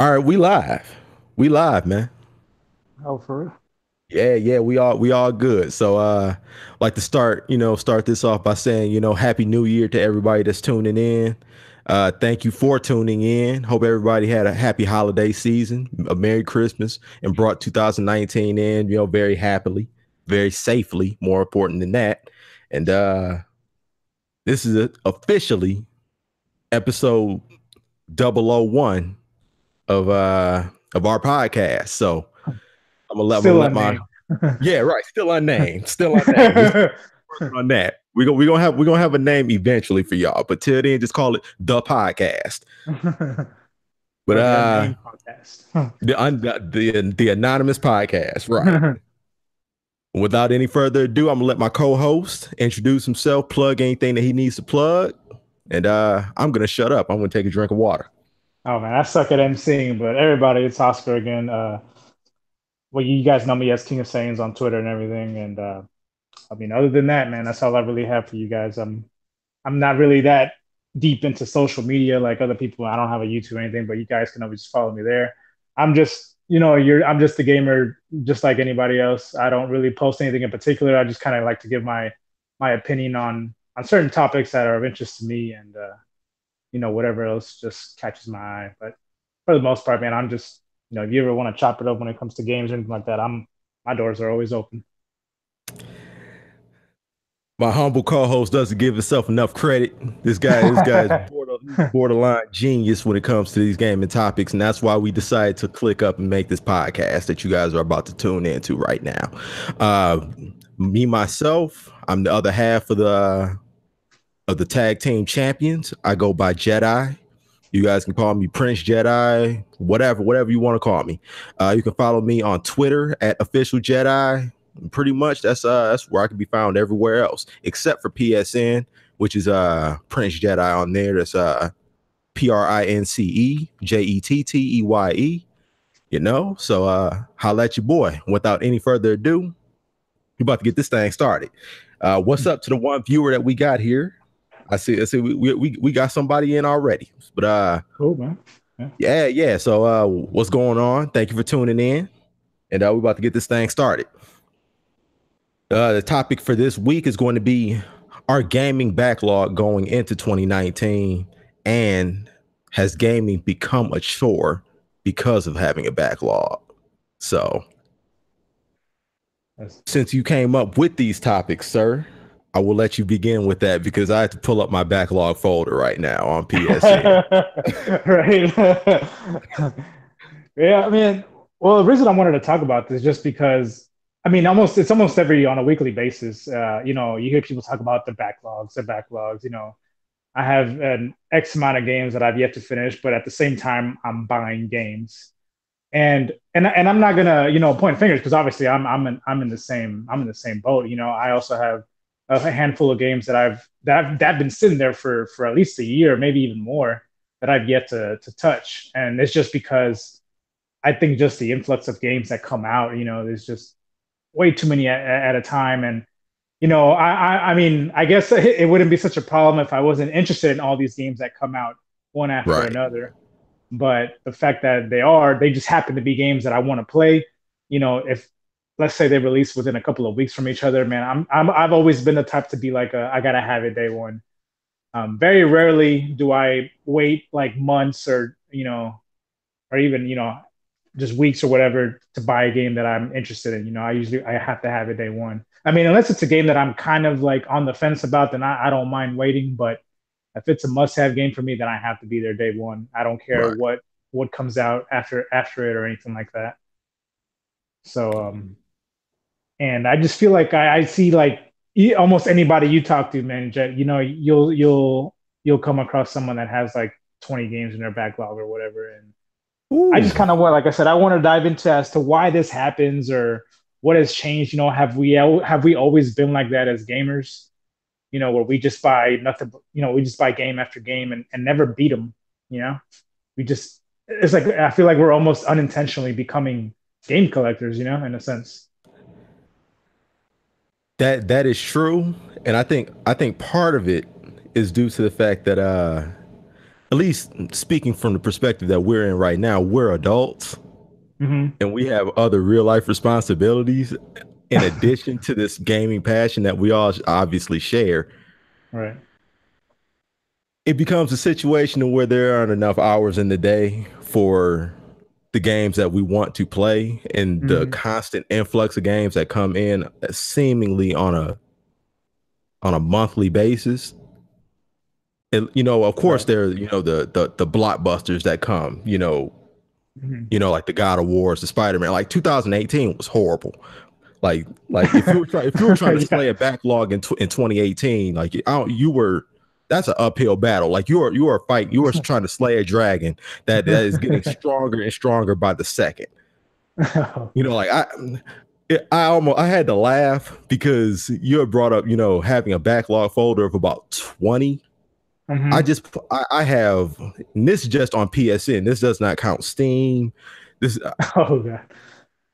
All right, we live. We live, man. Oh, for real? Yeah, we all good. So like to start this off by saying, Happy New Year to everybody that's tuning in. Thank you for tuning in. Hope everybody had a happy holiday season, a Merry Christmas, and brought 2019 in, very happily, very safely, more important than that. And this is officially episode 001 of our podcast. So I'm gonna Still let my unnamed. yeah, right. Still unnamed. Still unnamed. We're still working on that. We're gonna have a name eventually for y'all, but till then, just call it the podcast. But Or the unnamed podcast. the anonymous podcast, right? Without any further ado, I'm gonna let my co-host introduce himself, plug anything that he needs to plug, and I'm gonna shut up. I'm gonna take a drink of water. Oh man, I suck at emceeing, but everybody, it's Oscar again. Well, you guys know me as King of Saiyans on Twitter and everything, and I mean, other than that, man, that's all I really have for you guys. I'm not really that deep into social media like other people. I don't have a YouTube or anything, but you guys can always follow me there. I'm just, I'm just a gamer, just like anybody else. I don't really post anything in particular. I just kind of like to give my opinion on certain topics that are of interest to me, and whatever else just catches my eye. But for the most part, man, I'm just, if you ever want to chop it up when it comes to games or anything like that, my doors are always open. My humble co-host doesn't give himself enough credit. This guy's borderline genius when it comes to these gaming topics, and that's why we decided to click up and make this podcast that you guys are about to tune into right now. Uh, Me myself, I'm the other half of the tag team champions. I go by Jedi. You guys can call me Prince Jedi, whatever you want to call me. You can follow me on Twitter at official Jedi. Pretty much that's where I can be found everywhere else except for PSN, which is Prince Jedi on there. That's PrinceJetteye. So holla at your boy. Without any further ado, we're about to get this thing started. What's up to the one viewer that we got here? I see we got somebody in already. But Cool, man. Yeah. yeah. So what's going on? Thank you for tuning in. And we're about to get this thing started. The topic for this week is going to be our gaming backlog going into 2019, and has gaming become a chore because of having a backlog? So, That's since you came up with these topics, sir, I will let you begin with that because I have to pull up my backlog folder right now on PSN. right. Yeah, I mean, well, the reason I wanted to talk about this is just because I mean, it's almost every on a weekly basis. You hear people talk about the backlogs. I have an X amount of games that I've yet to finish, but at the same time, I'm buying games, and I'm not gonna point fingers because obviously I'm in the same boat. I also have a handful of games that have been sitting there for at least a year, maybe even more, that I've yet to touch, and it's just because I think just the influx of games that come out, there's just way too many at a time. And I mean, I guess it wouldn't be such a problem if I wasn't interested in all these games that come out one after Right. another. But the fact that they just happen to be games that I want to play. If let's say they release within a couple of weeks from each other, man, I've always been the type to be like, I gotta have it day one. Very rarely do I wait like months or even just weeks or whatever to buy a game that I'm interested in. I have to have it day one. I mean, unless it's a game that I'm kind of like on the fence about, then I don't mind waiting. But if it's a must-have game for me, then I have to be there day one. I don't care Right. what comes out after it or anything like that. So and I just feel like I see like almost anybody you talk to, man, Jet, you'll come across someone that has like 20 games in their backlog or whatever, and I Ooh. just kind of want, like I said, I want to dive into as to why this happens or what has changed. Have we always been like that as gamers? Where we just buy nothing, we just buy game after game and never beat them. You know, we just it's like I feel like we're almost unintentionally becoming game collectors. In a sense. That is true, and I think part of it is due to the fact that at least speaking from the perspective that we're in right now, we're adults Hmm. and we have other real life responsibilities in addition to this gaming passion that we all obviously share. Right. It becomes a situation where there aren't enough hours in the day for the games that we want to play and the Hmm. constant influx of games that come in seemingly on a monthly basis. And of course, Right. there the blockbusters that come. Hmm. Like the God of Wars, the Spider Man. Like 2018 was horrible. Like if you were trying to slay Yeah. a backlog in 2018, like you were that's an uphill battle. Like you are fighting, you are trying to slay a dragon that is getting stronger and stronger by the second. Like I had to laugh because you had brought up having a backlog folder of about 20. I Hmm. just I have, and this is just on PSN. This does not count Steam. This Oh God.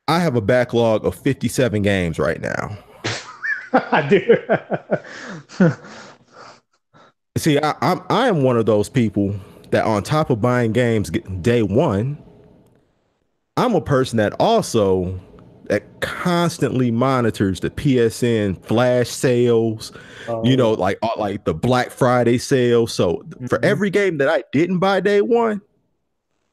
I have a backlog of 57 games right now. I do. See, I am one of those people that on top of buying games day one, I'm a person that also that constantly monitors the PSN flash sales, Oh. like the Black Friday sale. So for Hmm. every game that I didn't buy day one,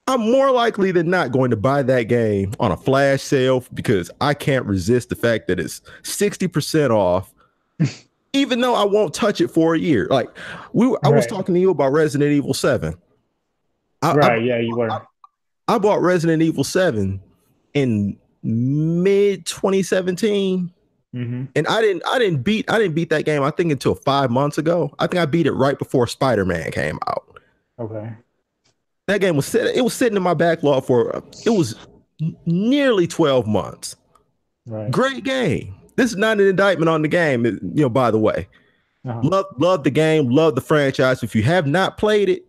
I'm more likely than not going to buy that game on a flash sale because I can't resist the fact that it's 60% off, even though I won't touch it for a year. Like I was Right. talking to you about Resident Evil 7. I, I, Right. Yeah, you I, were. I bought Resident Evil 7 in mid 2017. Hmm. And I didn't beat that game, I think, until 5 months ago. I think I beat it right before Spider-Man came out. Okay. That game was sitting in my backlog for it was nearly 12 months. Right. Great game. This is not an indictment on the game, by the way. Uh-huh. Love the game, love the franchise. If you have not played it,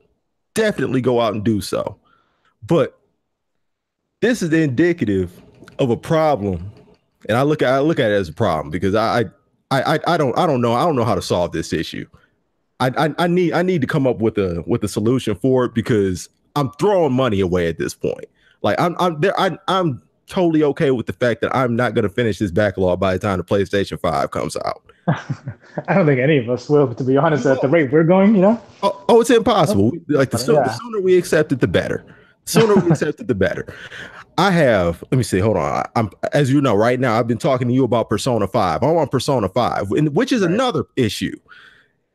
definitely go out and do so. But this is indicative of a problem, and I look at it as a problem because I don't know how to solve this issue. I need to come up with a solution for it because I'm throwing money away at this point. Like I'm totally okay with the fact that I'm not going to finish this backlog by the time the PlayStation 5 comes out. I don't think any of us will, to be honest, You at the won't. rate we're going, Oh, it's impossible. Like the Yeah. sooner we accept it, the better. The sooner we accept it, the better. Let me see, hold on. I'm as you know, right now I've been talking to you about Persona 5. I'm on Persona 5, which is Right. another issue.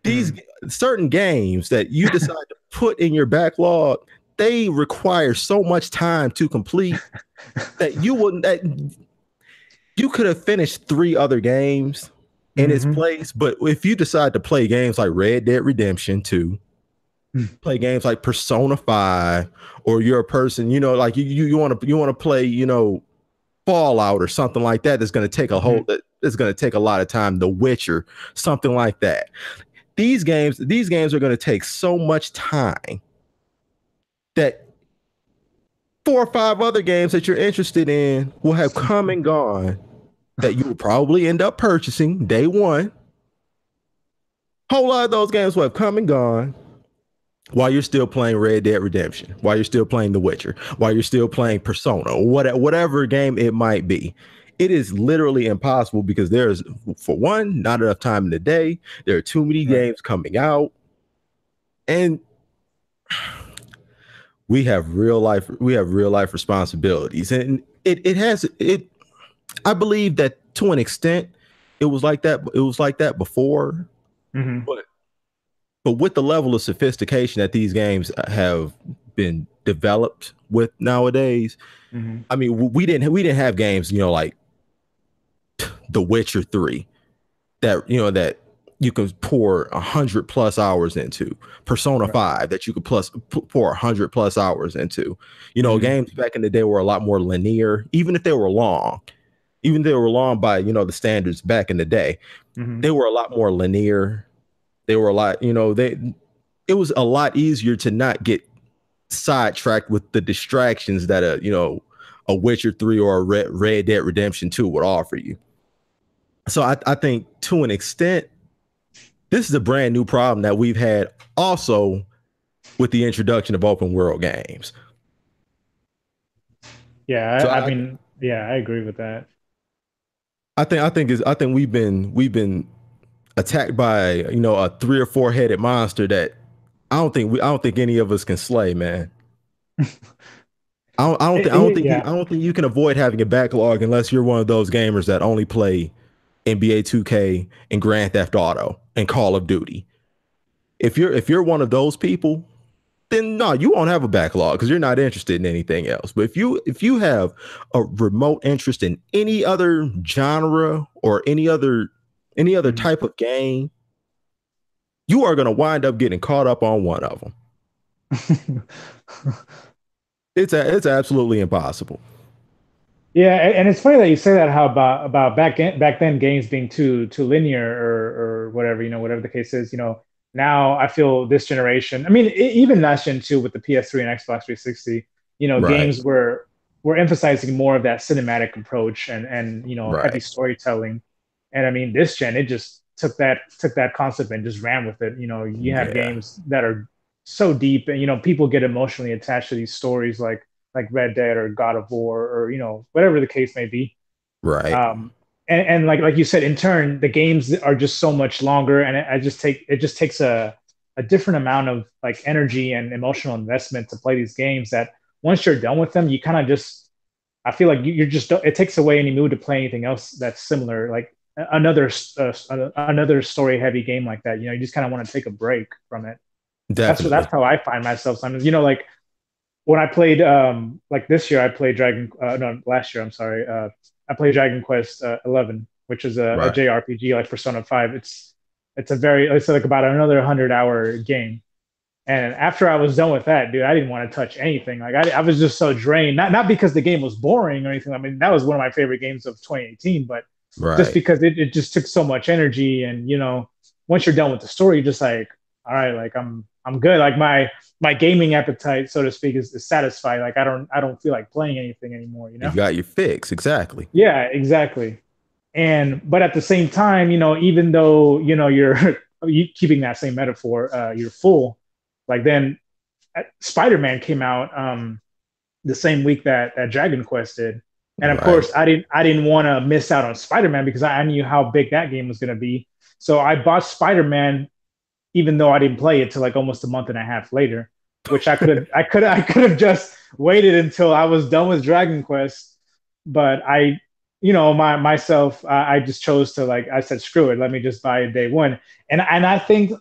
These Hmm. certain games that you decide to put in your backlog, they require so much time to complete that you could have finished three other games in its Hmm. place. But if you decide to play games like Red Dead Redemption 2, play games like Persona 5, or you're a person, like you want to play, Fallout or something like that, that's going to take a Hmm. whole that's going to take a lot of time. The Witcher, something like that. These games are going to take so much time that four or five other games that you're interested in will have come and gone that you will probably end up purchasing day one. Whole lot of those games will have come and gone while you're still playing Red Dead Redemption, while you're still playing The Witcher, while you're still playing Persona, or whatever game it might be. It is literally impossible because there's, for one, not enough time in the day. There are too many Right. games coming out, and we have real life responsibilities, and it has it. I believe that to an extent, it was like that. It was like that before, Hmm. but with the level of sophistication that these games have been developed with nowadays, Hmm. I mean, we didn't have games, like The Witcher 3 that you can pour 100+ hours into, Persona Right. 5 that you could pour 100+ hours into. Hmm. Games back in the day were a lot more linear, even if they were long. Even if they were long by the standards back in the day, Hmm. they were a lot more linear. They were a lot, it was a lot easier to not get sidetracked with the distractions that a Witcher 3 or a Red Dead Redemption 2 would offer you. So I think to an extent, this is a brand new problem that we've had also with the introduction of open world games. Yeah, So I mean, yeah, I agree with that. I think we've been attacked by a 3 or 4 headed monster that I don't think any of us can slay, man. I don't think you can avoid having a backlog unless you're one of those gamers that only play NBA 2K and Grand Theft Auto and Call of Duty. If you're one of those people, then no, you won't have a backlog because you're not interested in anything else. But if you have a remote interest in any other genre or any other Mhm. type of game, you are going to wind up getting caught up on one of them. It's absolutely impossible. Yeah, and it's funny that you say that how about back then games being too linear or whatever, whatever the case is, now I feel this generation, I mean even last gen too with the PS3 and Xbox 360, Right, games were emphasizing more of that cinematic approach and heavy right, storytelling. And I mean this gen it just took that concept and just ran with it. You have yeah, games that are so deep and people get emotionally attached to these stories like Red Dead or God of War or whatever the case may be. right. Um, and like you said, in turn, the games are just so much longer, and it just takes a different amount of like energy and emotional investment to play these games. That once you're done with them, you kind of just I feel like you're just it takes away any mood to play anything else that's similar, like another story heavy game like that. You just kind of want to take a break from it. That's Definitely. how I find myself sometimes. Like when I played like this year, I played Dragon. No, last year. I'm sorry. I played Dragon Quest 11, which is a Right, JRPG like Persona 5. It's like about another 100-hour game. And after I was done with that, dude, I didn't want to touch anything. Like I was just so drained. Not because the game was boring or anything. I mean, that was one of my favorite games of 2018, but just right. because it just took so much energy. And once you're done with the story, you're just like, all right, like I'm good. Like my gaming appetite, so to speak, is satisfied. Like I don't feel like playing anything anymore. You got your fix exactly. Yeah, exactly. And but at the same time, even though you're keeping that same metaphor, you're full. Like then Spider-Man came out the same week that Dragon Quest did, and of Right, course I didn't want to miss out on Spider-Man because I knew how big that game was going to be. So I bought Spider-Man even though I didn't play it till like almost a month and a half later, which I could have just waited until I was done with Dragon Quest, but I just chose to like I said screw it, let me just buy it day one, and I think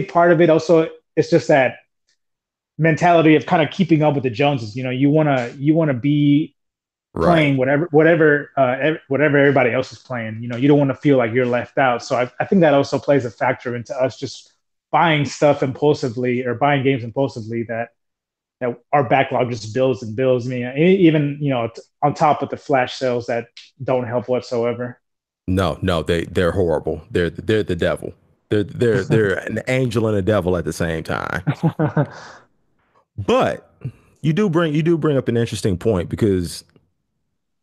part of it also is just that mentality of kind of keeping up with the Joneses. You wanna be right. playing whatever everybody else is playing. You don't want to feel like you're left out. So I think that also plays a factor into us just buying stuff impulsively or buying games impulsively that our backlog just builds and builds. I mean, even on top of the flash sales that don't help whatsoever. No, no, they're horrible. They're the devil. They're an angel and a devil at the same time. But you do bring up an interesting point because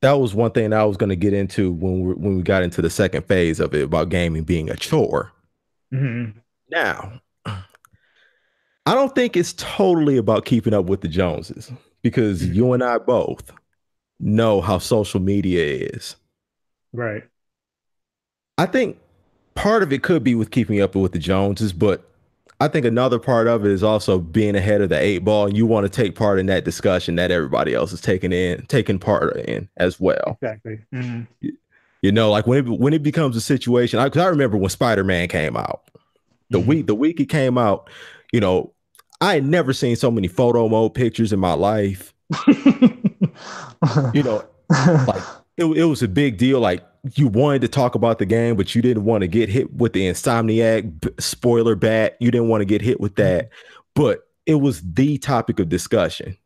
that was one thing that I was going to get into when we got into the second phase of it about gaming being a chore. Mhm. Now, I don't think it's totally about keeping up with the Joneses because Mhm. you and I both know how social media is. Right. I think part of it could be with keeping up with the Joneses, but I think another part of it is also being ahead of the eight ball. And you want to take part in that discussion that everybody else is taking part in as well. Exactly. Mhm. Like when it becomes a situation, because I remember when Spider-Man came out, Mhm. the week it came out, you know, I had never seen so many photo mode pictures in my life. You know, like it was a big deal. Like you wanted to talk about the game, but you didn't want to get hit with the Insomniac spoiler bat. You didn't want to get hit with that, but it was the topic of discussion.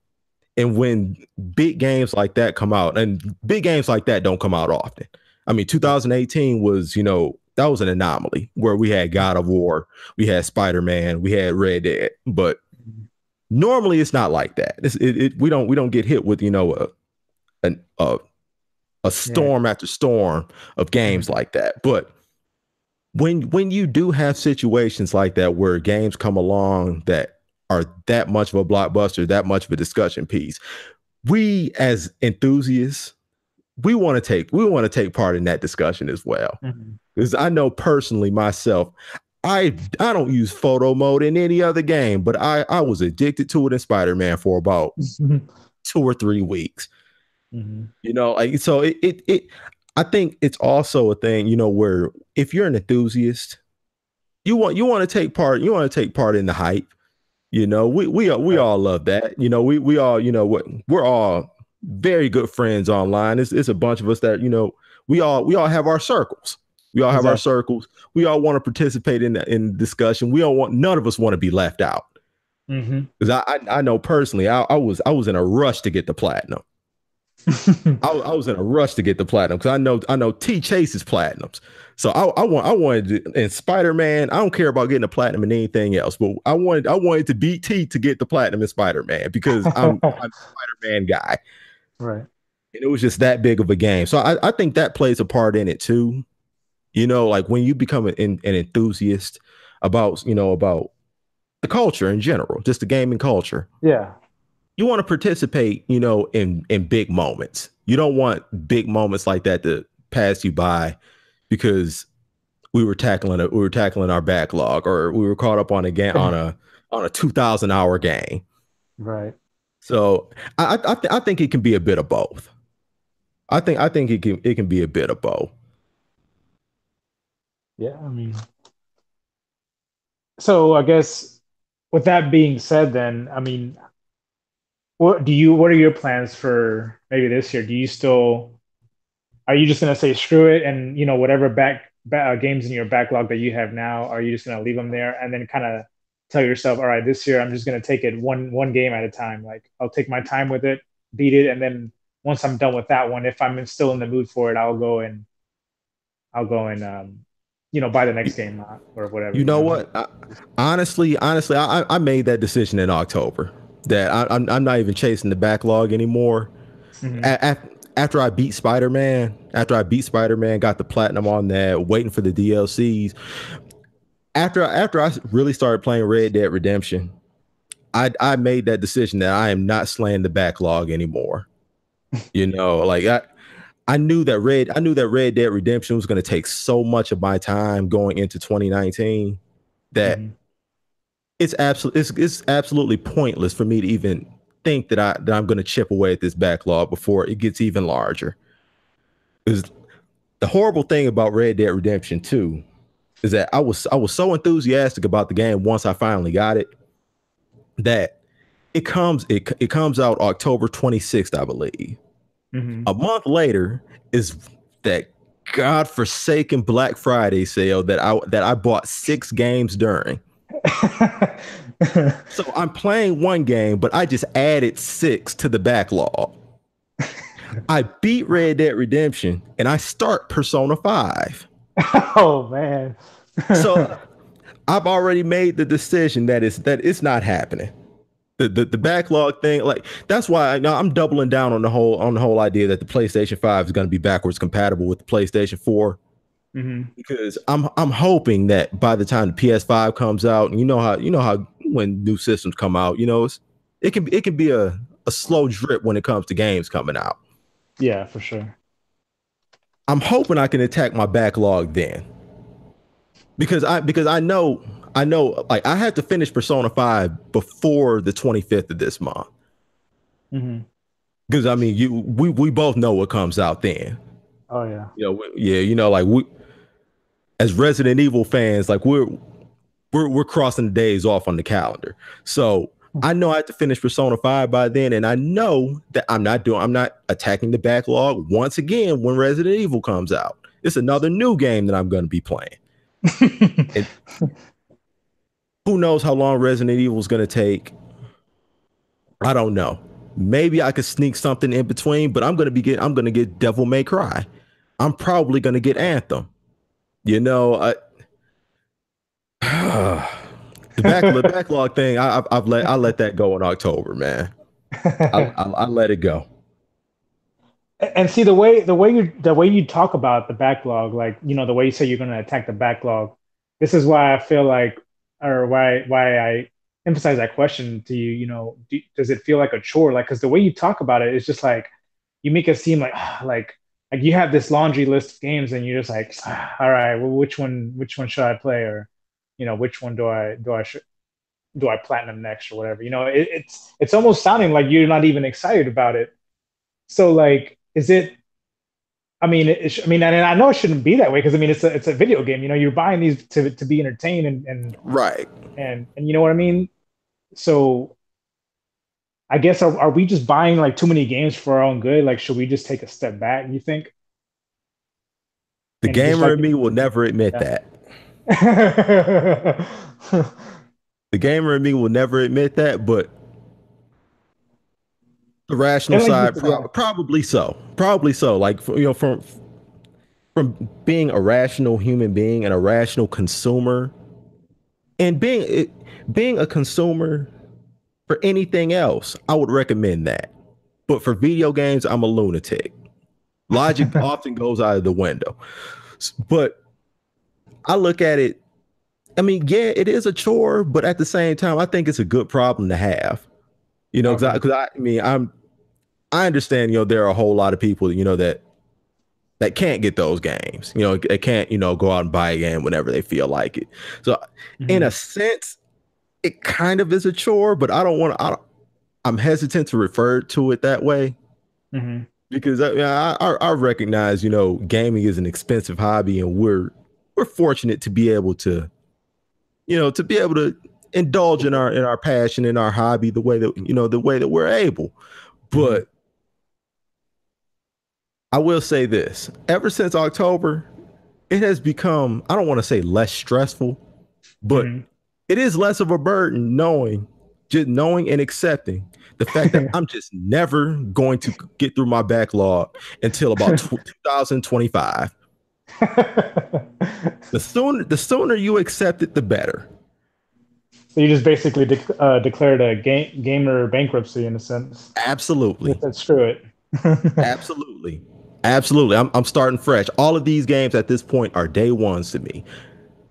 And when big games like that come out, and big games like that don't come out often. I mean, 2018 was, that was an anomaly where we had God of War, we had Spider-Man, we had Red Dead, but normally it's not like that. We don't get hit with, a, a a Yeah. storm after storm of games Mhm. like that. But when you do have situations like that where games come along that are that much of a blockbuster, that much of a discussion piece. We as enthusiasts, we want to take part in that discussion as well. Mhm. Because I know personally myself, I don't use photo mode in any other game, but I was addicted to it in Spider-Man for about 2 or 3 weeks. Mhm. Like so it I think it's also a thing, where if you're an enthusiast, you want to take part, in the hype. We Right. all love that. We all, we're all very good friends online. It's a bunch of us that, we all have our circles. We all have our Exactly. circles. We all want to participate in discussion. We don't want none of us want to be left out. Hmm. Because I know personally, I was in a rush to get the platinum. I was in a rush to get the platinum because I know T chases platinums. So I wanted to, in Spider Man. I don't care about getting a platinum in anything else, but I wanted to beat T to get the platinum in Spider Man because I'm a Spider Man guy, Right. and it was just that big of a game. So I think that plays a part in it too. Like when you become an enthusiast about the culture in general, just the gaming culture, Yeah. you want to participate, in big moments. You don't want big moments like that to pass you by because we were tackling our backlog or we were caught up on a game on a 2,000 hour game. Right. So I think it can be a bit of both. I think it can be a bit of both. Yeah. I mean, so I guess with that being said, then, I mean, what are your plans for maybe this year? Do you still, are you just gonna say screw it and whatever games in your backlog that you have now, are you just gonna leave them there and then kind of tell yourself, all right, this year I'm just gonna take it one game at a time. Like I'll take my time with it, beat it, and then once I'm done with that one, if I'm still in the mood for it, I'll go and buy the next game or whatever. You know what? Honestly, I made that decision in October that I'm not even chasing the backlog anymore. Hmm. After I beat Spider Man, got the platinum on that, waiting for the DLCs. After I really started playing Red Dead Redemption, I made that decision that I am not slaying the backlog anymore. Like I knew that Red Dead Redemption was going to take so much of my time going into 2019 that Hmm. it's absolutely pointless for me to even think that I'm going to chip away at this backlog before it gets even larger. Because the horrible thing about Red Dead Redemption 2 is that I was so enthusiastic about the game once I finally got it that it comes out October 26th, I believe. Hmm. A month later is that godforsaken Black Friday sale that I bought 6 games during. So I'm playing one game, but I just added 6 to the backlog. I beat Red Dead Redemption and I start Persona 5. Oh man. So I've already made the decision that it's not happening. The backlog thing, like that's why I'm doubling down on the whole idea that the PlayStation 5 is going to be backwards compatible with the PlayStation 4 Hmm. because I'm hoping that by the time the PS5 comes out, and you know how when new systems come out, it can be a slow drip when it comes to games coming out. Yeah, for sure. I'm hoping I can attack my backlog then because I know like I have to finish Persona 5 before the 25th of this month. Hmm. Because I mean, we both know what comes out then. Oh yeah. Yeah, like we as Resident Evil fans, like we're crossing the days off on the calendar. So I know I have to finish Persona 5 by then, and I know that I'm not attacking the backlog once again when Resident Evil comes out. It's another new game that I'm going to be playing. And who knows how long Resident Evil is going to take? I don't know. Maybe I could sneak something in between, but I'm gonna get Devil May Cry. I'm probably gonna get Anthem. You know, the backlog thing. I let that go in October, man. I let it go. And see the way you talk about the backlog, like the way you say you're going to attack the backlog. This is why I feel like, or why I emphasize that question to you. Does it feel like a chore? Like, because the way you talk about it is just like you make it seem like like you have this laundry list of games, and you're just like, all right, well, which one should I play, or which one do I platinum next or whatever. It's almost sounding like you're not even excited about it. So like, is it? I mean, I mean, and I know it shouldn't be that way because I mean, it's a video game. You're buying these to be entertained Right. and you know what I mean. So I guess are we just buying like too many games for our own good? Like, should we just take a step back? You think? The And just gamer like, in me will never admit yeah. that. The gamer in me will never admit that, but the rational And like you side, said, yeah. probably so. Probably so. Like, from being a rational human being and a rational consumer, and being a consumer for anything else, I would recommend that. But for video games, I'm a lunatic. Logic often goes out of the window. But I look at it, I mean, yeah, it is a chore, but at the same time, I think it's a good problem to have. Okay. Because I mean, I understand, there are a whole lot of people, that can't get those games. They can't, go out and buy a game whenever they feel like it. So, in a Hmm. sense, it kind of is a chore, but I don't want to. I'm hesitant to refer to it that way Hmm. because I recognize, gaming is an expensive hobby, and we're fortunate to be able to, indulge in our passion, in our hobby, the way that we're able. Hmm. But I will say this: ever since October, it has become, I don't want to say less stressful, but Hmm. it is less of a burden just knowing and accepting the fact that I'm just never going to get through my backlog until about 2025. The sooner you accept it, the better. So you just basically declared a gamer bankruptcy in a sense. Absolutely. Just said screw it. Absolutely. Absolutely. I'm starting fresh. All of these games at this point are day ones to me.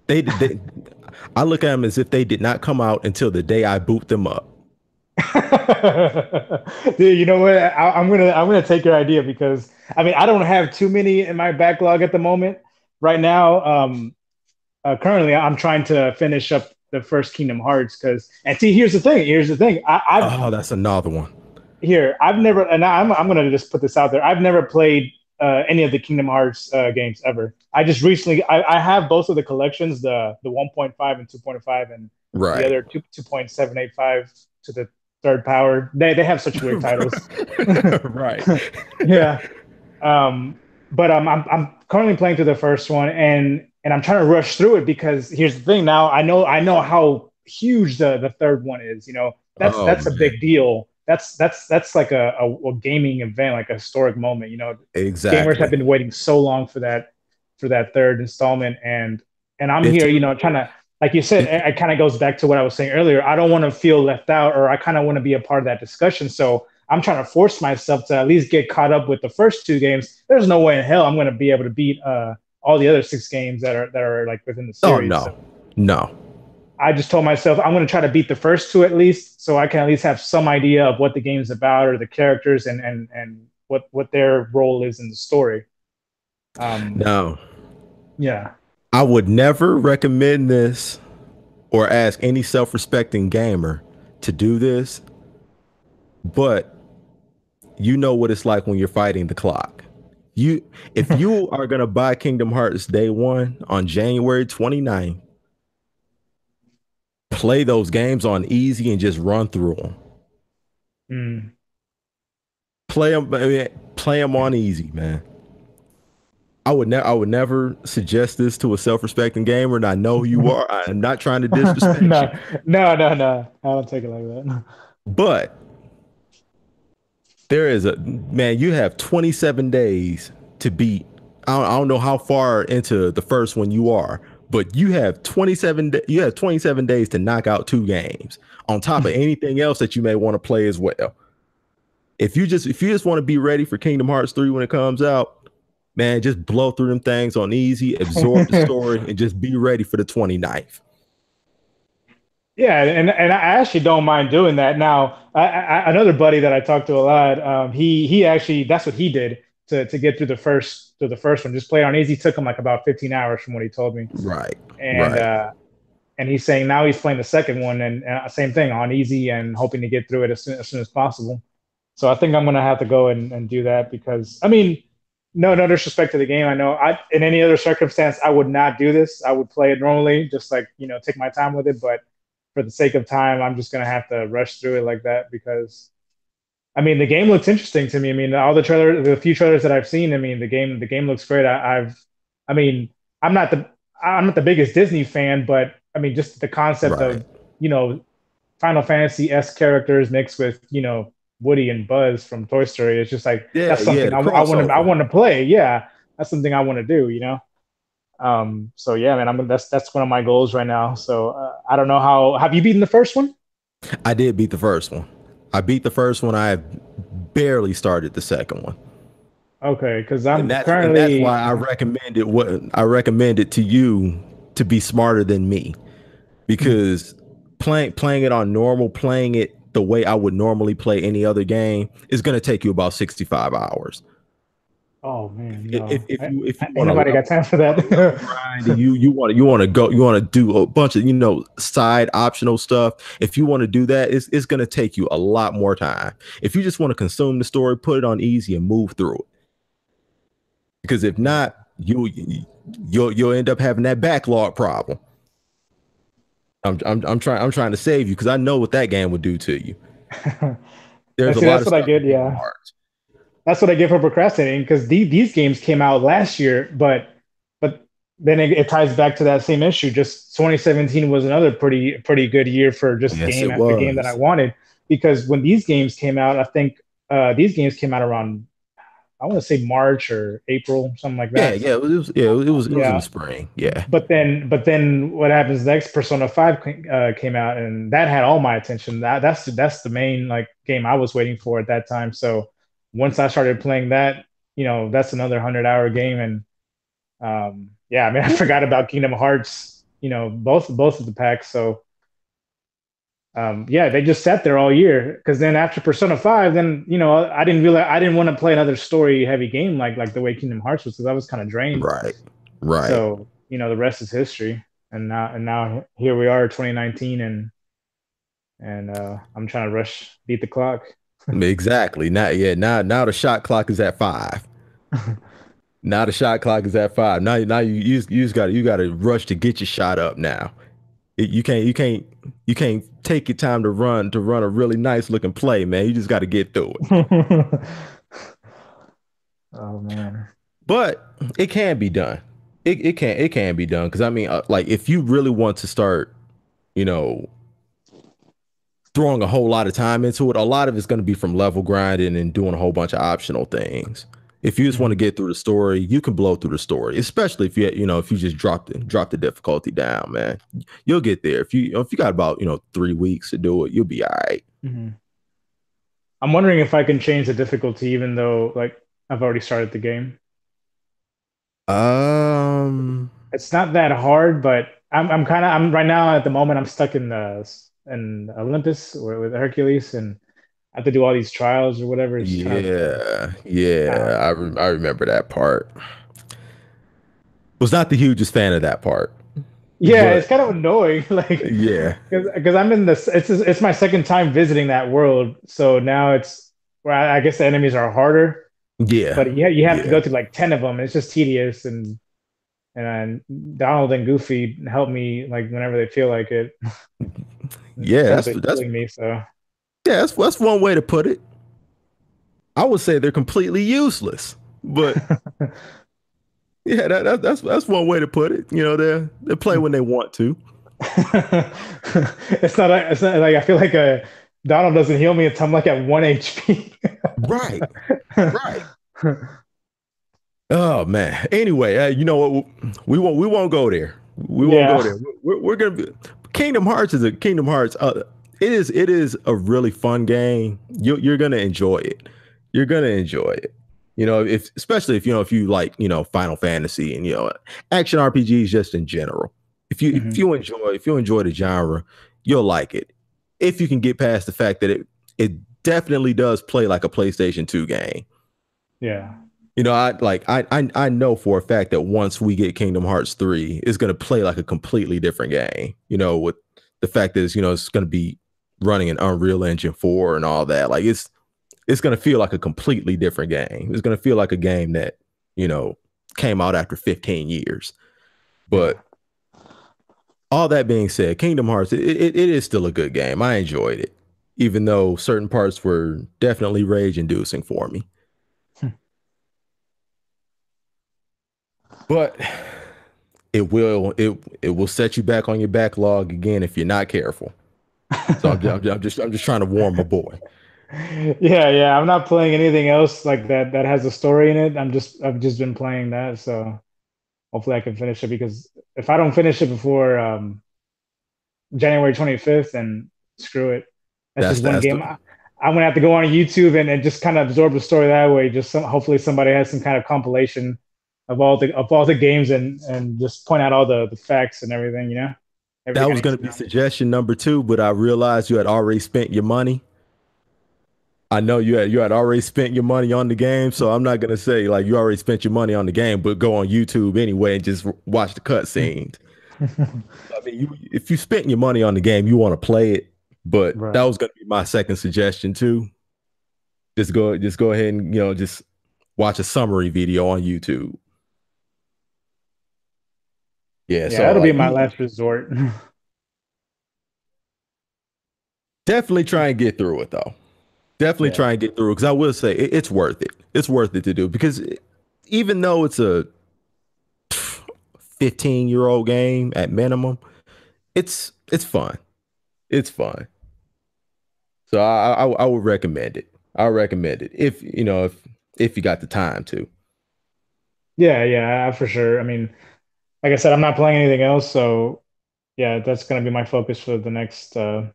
They I look at them as if they did not come out until the day I boot them up. Dude, you know what? I'm gonna take your idea because I mean I don't have too many in my backlog at the moment. Right now, currently I'm trying to finish up the first Kingdom Hearts because and see here's the thing. Here's the thing. I've Oh, that's another one. here I've never and I'm gonna just put this out there. I've never played any of the Kingdom Hearts games ever. I just recently I have both of the collections, the 1.5 and 2.5 and the Right. other 2.785 to the third power. They have such weird titles. Right. Yeah. Um, but I'm currently playing through the first one, and I'm trying to rush through it because here's the thing. Now I know how huge the third one is. Oh That's a man. big deal. That's like a gaming event, like a historic moment. Gamers have Exactly. been waiting so long for that third installment, and I'm If here, you trying to, like you said, if it kind of goes back to what I was saying earlier. I don't want to feel left out, or I kind of want to be a part of that discussion. So I'm trying to force myself to at least get caught up with the first two games. There's no way in hell I'm going to be able to beat all the other six games that are like within the Oh series. So no. No. I just told myself I'm going to try to beat the first two at least, so I can at least have some idea of what the game's about or the characters and what their role is in the story. Um, No. yeah. I would never recommend this or ask any self-respecting gamer to do this, but you know what it's like when you're fighting the clock. You if you are going to buy Kingdom Hearts day 1 on January 29th, play those games on easy and just run through them. Mm. Play them on easy, man. I would never suggest this to a self-respecting gamer, and I know who you are. I'm not trying to disrespect you, No, no. I don't take it like that. but there is a man. You have 27 days to beat. I don't know how far into the first one you are, but you have 27. You have 27 days to knock out two games on top of anything else that you may want to play as well. If you just want to be ready for Kingdom Hearts 3 when it comes out, man, just blow through them things on easy, absorb the story, and just be ready for the 29th. Yeah, and I actually don't mind doing that. Now, another buddy that I talk to a lot, he actually that's what he did to get through the first one. Just play on easy. Took him like about 15 hours from what he told me, Right, and right, he's saying now he's playing the second one and same thing on easy and hoping to get through it as soon as possible. So I think I'm gonna have to go and do that because I mean, no disrespect to the game. I know I in any other circumstance I would not do this. I would play it normally, just like take my time with it. But for the sake of time, I'm just gonna have to rush through it like that because I mean the game looks interesting to me. I mean all the few trailers that I've seen. I mean the game looks great. I mean I'm not the I'm not the biggest Disney fan, but I mean just the concept right. of you know Final Fantasy s characters mixed with Woody and Buzz from Toy Story. It's just like Yeah, that's yeah, something the I crossover. want to play. Yeah, that's something I want to do. So yeah, man, that's one of my goals right now. So I don't know how have you beaten the first one? I did beat the first one. I beat the first one. I barely started the second one. Okay, because And I'm that's why currently I recommend it to you to be smarter than me because playing it on normal, playing it the way I would normally play any other game is going to take you about 65 hours. oh man, no, If you ain't want to nobody got time for level that. grind and you want to go you want to do a bunch of side optional stuff. If you want to do that, it's going to take you a lot more time. If you just want to consume the story, put it on easy and move through it. Because if not, you'll end up having that backlog problem. I'm trying to save you because I know what that game would do to you. And There's a see, lot that's of what I stuff in get. Kingdom Yeah, Hearts. that's what I get for procrastinating because these games came out last year, but then it ties back to that same issue. Just 2017 was another pretty good year for just Yes, game it after game that I was. wanted because when these games came out, I think these games came out around I want to say March or April, something like Yeah, that. yeah, it was in Yeah, the spring. Yeah, but then what happens next? Persona 5 came out, and that had all my attention. That's the main like game I was waiting for at that time. So once I started playing that, that's another 100-hour game, and yeah, I mean, I forgot about Kingdom Hearts. Both of the packs. So yeah, they just sat there all year because then after Persona 5, then I didn't want to play another story heavy game like the way Kingdom Hearts was because I was kind of drained. right, right. So the rest is history. And now here we are, 2019, and I'm trying to beat the clock. Exactly. Now the shot clock is at 5. Now the shot clock is at 5. Now you just got to rush to get your shot up now. You can't take your time to run a really nice looking play, man. You just got to get through it. Oh man. But it can be done. It can be done because I mean, like if you really want to start, you know, throwing a whole lot of time into it, a lot of it's going to be from level grinding and doing a whole bunch of optional things. If you just want to Mhm. get through the story, you can blow through the story. Especially if if you just drop the difficulty down, man, you'll get there. If you got about 3 weeks to do it, you'll be all right. Mhm. I'm wondering if I can change the difficulty, even though like I've already started the game. Um, It's not that hard, but I'm right now at the moment I'm stuck in Olympus or with Hercules, and I have to do all these trials or whatever. It's kind of I remember that part. Was not the hugest fan of that part, yeah, but it's kind of annoying, like yeah, because I'm in this. It's my second time visiting that world, so now it's where I guess the enemies are harder, yeah, but yeah, you have to yeah, go through like 10 of them. It's just tedious, and Donald and Goofy help me like whenever they feel like it. yeah. Essentially healing me. So That's one way to put it. I would say they're completely useless, but yeah, that's one way to put it. They play when they want to. it's not like I feel like Donald doesn't heal me until I'm like at 1 HP. Right, right. Oh man. Anyway, you know what? We won't go there. We won't go Yeah. there. We're gonna be Kingdom Hearts. It is a really fun game. You're gonna enjoy it. You're gonna enjoy it. If especially if you like Final Fantasy and action RPGs just in general. If Mhm. you enjoy the genre, you'll like it if you can get past the fact that it definitely does play like a PlayStation 2 game. Yeah. You know, I know for a fact that once we get Kingdom Hearts 3, it's gonna play like a completely different game. You know, with the fact that it's gonna be running an Unreal Engine 4 and all that. Like it's gonna feel like a completely different game. It's gonna feel like a game that, you know, came out after 15 years. Yeah. But all that being said, Kingdom Hearts, it is still a good game. I enjoyed it, even though certain parts were definitely rage inducing for me. But it will set you back on your backlog again if you're not careful. So I'm just trying to warn my boy. Yeah, yeah. I'm not playing anything else like that that has a story in it. I've just been playing that, so hopefully I can finish it because if I don't finish it before January 25th, then screw it. That's just one That's the game. I'm gonna have to go on YouTube and just kind of absorb the story that way. Hopefully somebody has some kind of compilation of all the games and just point out all the facts and everything. that Everything I was need going to to be know. suggestion number two, but I realized you had already spent your money. I know you had already spent your money on the game, so I'm not gonna say like you already spent your money on the game, but go on YouTube anyway and just watch the cutscenes. I mean, if you spent your money on the game, you want to play it. But that Right. was gonna be my second suggestion too. Just go ahead and just watch a summary video on YouTube. Yeah, Yeah, so that'll be like my last resort. definitely try and get through it though. Definitely Yeah. try and get through it because I will say it's worth it. It's worth it to do because even though it's a 15-year-old game at minimum, it's fun. It's fun. So I would recommend it. I recommend it if if you got the time to. Yeah, yeah, for sure. I mean, like I said, I'm not playing anything else, so yeah, that's gonna be my focus for the next 2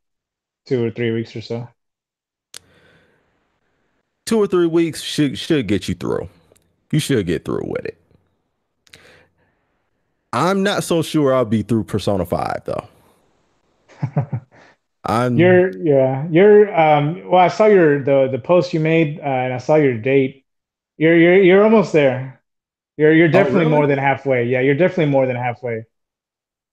or 3 weeks or so. 2 or 3 weeks should get you through. You should get through with it. I'm not so sure I'll be through Persona 5 though. I'm Well, I saw the post you made, and I saw your date. You're almost there. You're Oh definitely really? more than halfway. Yeah, you're definitely more than halfway.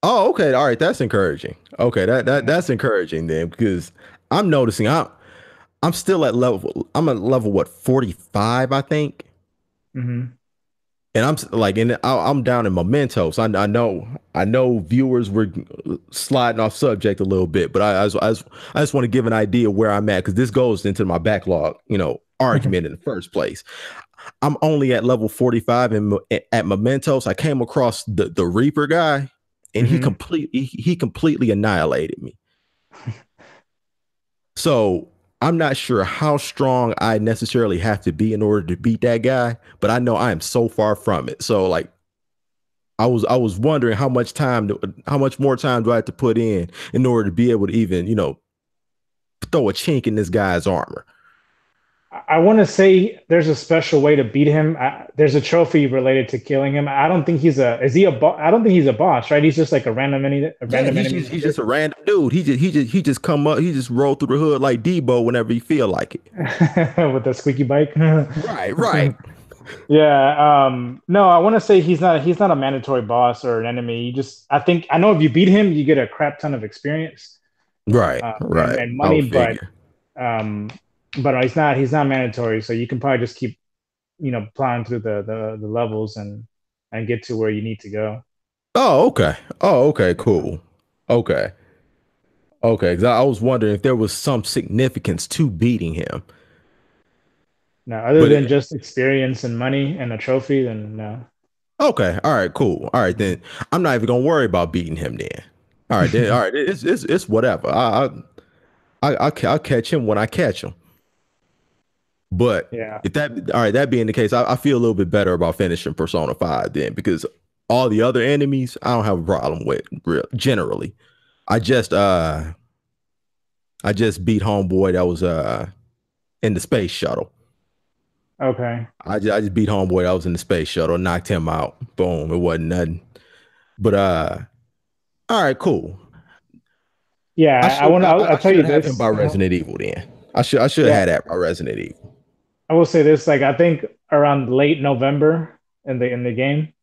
Oh, okay. All right, that's encouraging. Okay, Yeah. that's encouraging then because I'm noticing I'm still at level I'm at level what 45 I think. Hmm. And like, I'm down in mementos. I know viewers were sliding off subject a little bit, but I just want to give an idea where I'm at because this goes into my backlog, argument in the first place. I'm only at level 45 at mementos. I came across the Reaper guy, and Hmm. he completely annihilated me. So I'm not sure how strong I necessarily have to be in order to beat that guy, but I know I am so far from it. So like I was wondering how much more time do I have to put in order to be able to even, throw a chink in this guy's armor. I want to say there's a special way to beat him. There's a trophy related to killing him. I don't think he's a. Is he a boss? I don't think he's a boss, right? He's just like a Yeah, random enemy to he's hit just a random dude. He just come up, he just roll through the hood like Debo whenever he feel like it. with the squeaky bike. Right, right. Yeah. No, I want to say he's not a mandatory boss or an enemy. I think I know if you beat him, you get a crap ton of experience Right, right. and I money, would figure. um, but he's not mandatory. So you can probably just keep plowing through the levels and get to where you need to go. Oh, okay. Oh, okay, Yeah. cool. Okay. Okay, 'cause I was wondering if there was some significance to beating him. Now, other But than just experience and money and a trophy, then no. okay, all right, cool. All right, then I'm not even gonna worry about beating him then. All right, it's whatever. I'll catch him when I catch him. But Yeah. if that all right, that being the case, I feel a little bit better about finishing Persona 5 then because all the other enemies I don't have a problem with generally. I just uh I just beat homeboy that was in the space shuttle. Okay. I just beat homeboy that was in the space shuttle, knocked him out. Boom, it wasn't nothing. But all right, cool. Yeah, I want. I'll I tell should you have him this. by Resident Evil then. I should have Yeah, had that by Resident Evil. I will say this. Like, I think around late November in the game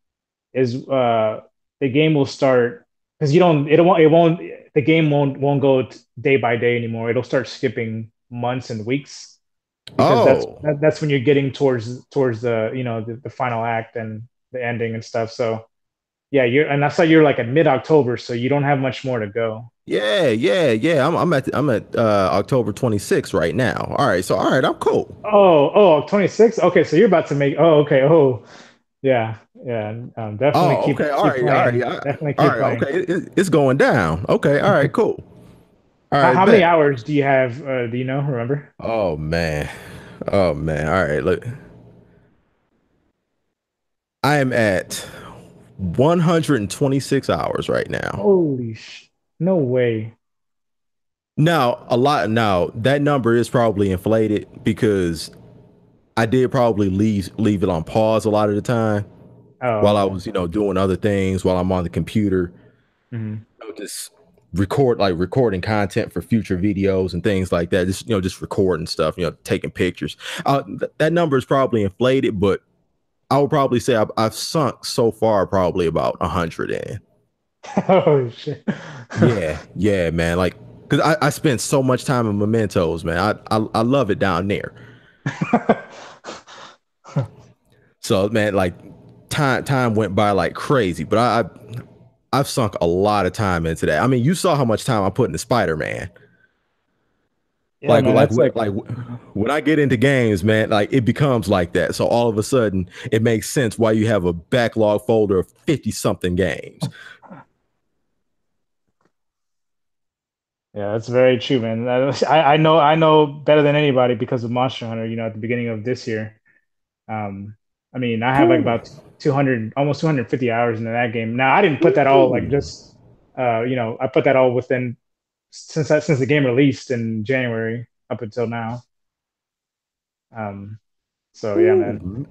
is the game will start because you don't it won't the game won't go day by day anymore. It'll start skipping months and weeks because Oh, that's when you're getting towards the the final act and the ending and stuff. So yeah, you're and that's why you're like at mid October, so you don't have much more to go. yeah, yeah, yeah. I'm at October 26th right now. All right, so all right, I'm cool. Oh, 26. Okay, so you're about to make. Oh, okay. Oh, yeah, yeah. Definitely Oh, okay, keep all right, playing. Definitely all keep right, playing. okay. It's going down. Okay, all right, cool. All right, How many bet. hours do you have? Do you know? Remember? Oh man, oh man. All right, look, I am at 126 hours right now. Holy no way. Now that number is probably inflated because I did probably leave it on pause a lot of the time Oh, while I okay. was, doing other things while I'm on the computer. Hmm. Just recording content for future videos and things like that. Just recording stuff, taking pictures. That number is probably inflated, but I would probably say I've sunk so far probably about 100 in. Oh shit. Yeah, yeah, man. Like, because I spent so much time in Mementos, man. I love it down there. So, man, like time went by like crazy, but I've sunk a lot of time into that. I mean, you saw how much time I put into Spider Man. Yeah, man. That's like. Like when I get into games, man, like it becomes like that. So all of a sudden, it makes sense why you have a backlog folder of 50 something games. Yeah, that's very true, man. I know better than anybody because of Monster Hunter. You know, at the beginning of this year. Um, I mean, I have like Whew, about 200, almost 250 hours into that game. Now, I didn't put that all like whew. just, I put that all within since the game released in January up until now. Um, so yeah, man, Ooh,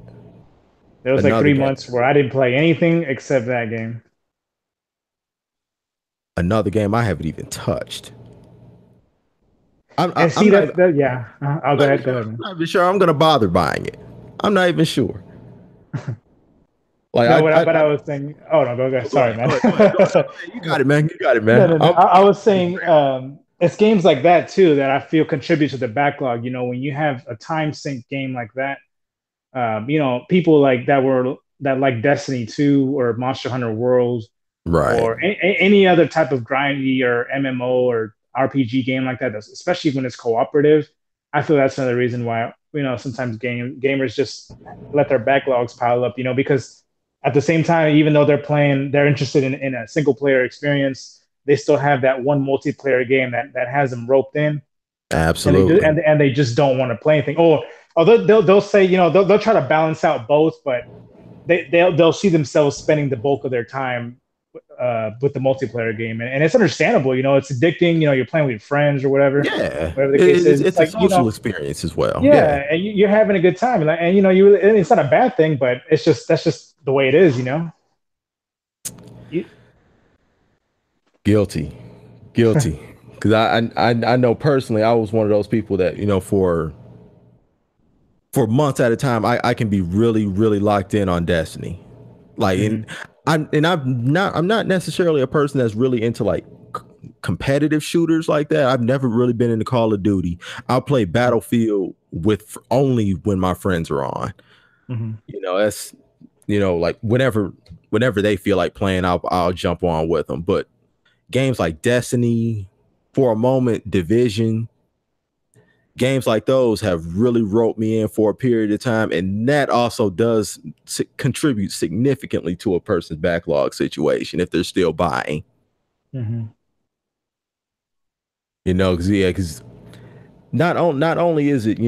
there was like another 3 months game. where I didn't play anything except that game. Another game I haven't even touched. And I'm see not even, that yeah. I'll not even go sure. ahead, I'm man. not even sure I'm gonna bother buying it. I'm not even sure. Like No, what I I was saying. Oh no, go. go Sorry, ahead, man. go ahead. You got it, man. You got it, No, man. no. I was saying it's games like that too that I feel contribute to the backlog. You know, when you have a time sink game like that, people like that like Destiny 2 or Monster Hunter World Right. or any other type of grindy or MMO or RPG game like that, especially when it's cooperative. I feel that's another reason why sometimes gamers just let their backlogs pile up. You know, because at the same time, even though they're interested in a single player experience, they still have that one multiplayer game that has them roped in, and Absolutely. they just don't want to play anything. Or although they'll say they'll try to balance out both, but they'll see themselves spending the bulk of their time with the multiplayer game, and it's understandable. You know, it's addicting. You know, you're playing with your friends or Yeah. whatever the case is. It's It's a like social experience as well. Yeah. yeah, and you're having a good time, and and it's not a bad thing, but it's just that's just the way it is. You know. You, Guilty. Guilty. Because I know personally, I was one of those people that, for months at a time, I can be really, really locked in on Destiny. Like, Mhm, I'm not necessarily a person that's really into like competitive shooters like that. I've never really been into Call of Duty. I'll play mhm, Battlefield with only when my friends are on. mhm, That's like whenever they feel like playing, I'll jump on with them. But games like Destiny, for a moment, Division, games like those have really roped me in for a period of time, and that also does contribute significantly to a person's backlog situation if they're still buying. mhm, Because not only is it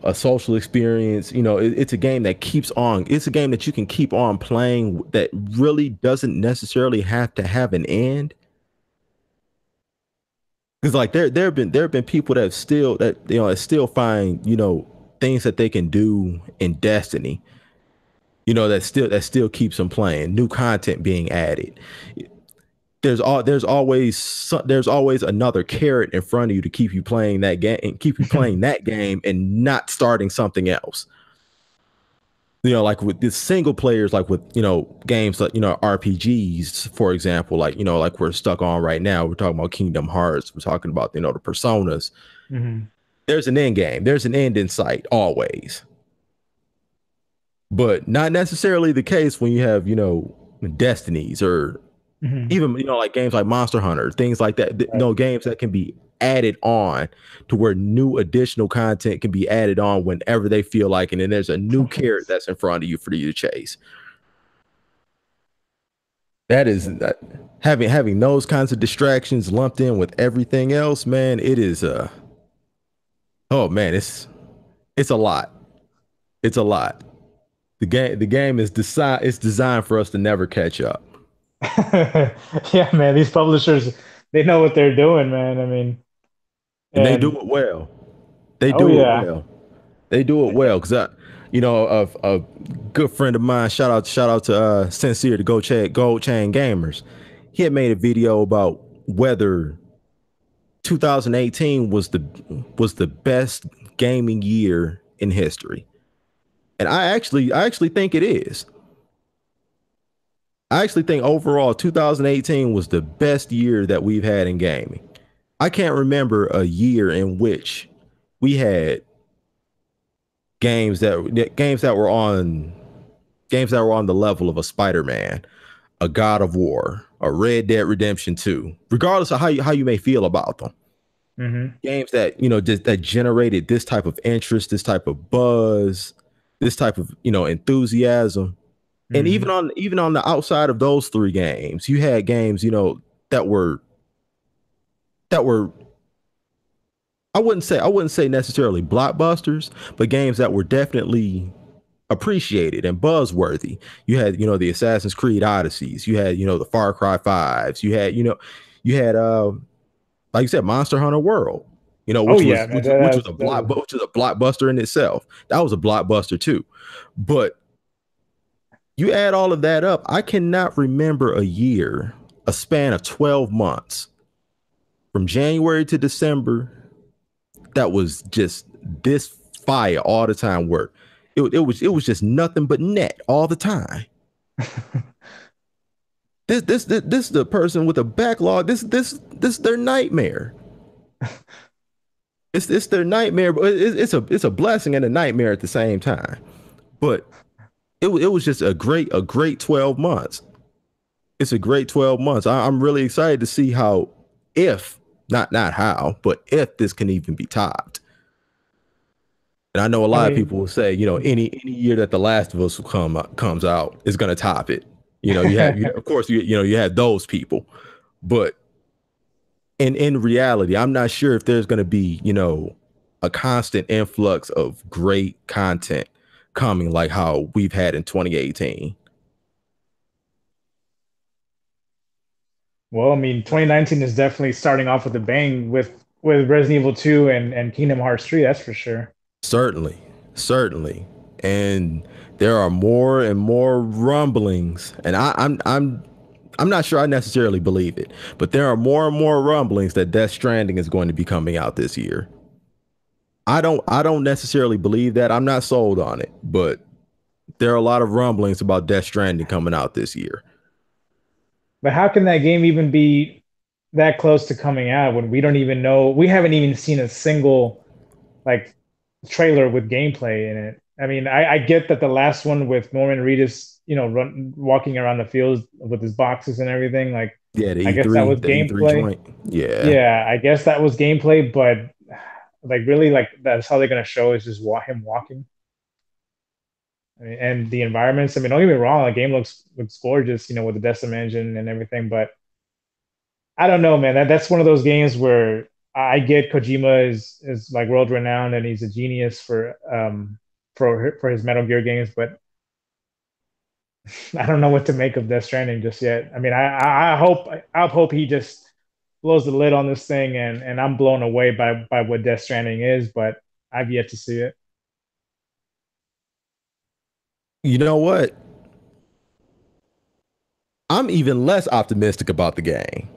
a social experience, it's a game that keeps on. It's a game that you can keep on playing that really doesn't necessarily have to have an end. Because like there have been people that still find things that they can do in Destiny, that still keeps them playing, new content being added. there's always another carrot in front of you to keep you playing that game and keep you playing that game and not starting something else. Like with the single players, like with games like RPGs, for example, like like we're stuck on right now. We're talking about Kingdom Hearts. We're talking about the personas. Hmm. There's an end game. There's an end in sight always, but not necessarily the case when you have destinies or Hmm. even like games like Monster Hunter, things like that. Right. Games that can be added on to where new additional content can be added on whenever they feel like, and then there's a new carrot that's in front of you for you to chase. That is that having those kinds of distractions lumped in with everything else, man. It is oh man, it's a lot. It's a lot. The game is designed for us to never catch up, Yeah, man, these publishers, they know what they're doing, man. I mean, and they do and it well. They oh do it yeah. well. They do it well because a good friend of mine. Shout out to Sincere to Gold Chain Gamers. He had made a video about whether 2018 was the best gaming year in history, and I actually think it is. I actually think overall 2018 was the best year that we've had in gaming. I can't remember a year in which we had games that were on the level of a Spider-Man, a God of War, a Red Dead Redemption 2, regardless of how you may feel about them. Hmm. Games that, just that generated this type of interest, this type of buzz, this type of, enthusiasm. And even Hmm. on the outside of those three games, you had games, that were I wouldn't say necessarily blockbusters, but games that were definitely appreciated and buzzworthy. You had, the Assassin's Creed Odysseys. You had, the Far Cry Fives. You had like you said, Monster Hunter World. Oh Which yeah, was man. which which was a blockbuster in itself. That was a blockbuster too. But you add all of that up, I cannot remember a year, a span of 12 months from January to December that was just this fire all the time work. It was just nothing but net all the time. This is the person with a backlog. This is their nightmare. It's their nightmare, but it's a blessing and a nightmare at the same time. But it was just a great 12 months. It's a great 12 months. I'm really excited to see how, if not how, but if this can even be topped. And I know a I lot of people mean, will say, any year that The Last of Us comes out is going to top it. Of course, you have those people, but in reality, I'm not sure if there's going to be, a constant influx of great content coming like how we've had in 2018. well, I mean, 2019 is definitely starting off with a bang with Resident Evil 2 and Kingdom Hearts 3, that's for sure. Certainly, certainly, and there are more and more rumblings, and I'm not sure I necessarily believe it, but there are more and more rumblings that Death Stranding is going to be coming out this year. I don't necessarily believe that. I'm not sold on it, but there are a lot of rumblings about Death Stranding coming out this year. But how can that game even be that close to coming out when we don't even know, we haven't even seen a single like trailer with gameplay in it. I mean, I get that the last one with Norman Reedus, walking around the fields with his boxes and everything, like Yeah, the I guess that E3, was the E3 gameplay. joint. Yeah. Yeah, I guess that was gameplay, but like really, like that's how they're gonna show is just him walking. I mean, and the environments. I mean, don't get me wrong, the game looks gorgeous, with the Decim engine and everything, but I don't know, man. That's one of those games where I get Kojima is like world renowned and he's a genius for his Metal Gear games, but I don't know what to make of Death Stranding just yet. I mean, I hope he just blows the lid on this thing and I'm blown away by what Death Stranding is, but I've yet to see it. You know what? I'm even less optimistic about the game.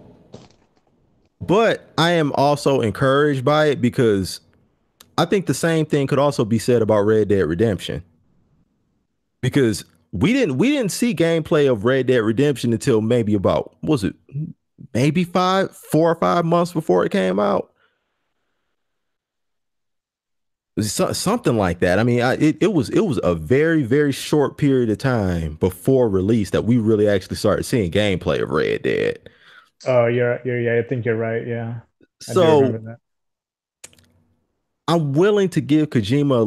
But I am also encouraged by it because I think the same thing could also be said about Red Dead Redemption. Because we didn't see gameplay of Red Dead Redemption until maybe about was it maybe 4 or 5 months before it came out. Something like that. I mean, it was a very very short period of time before release that we really actually started seeing gameplay of Red Dead. Oh, you're yeah, I think you're right. Yeah, I do remember So that. I'm willing to give Kojima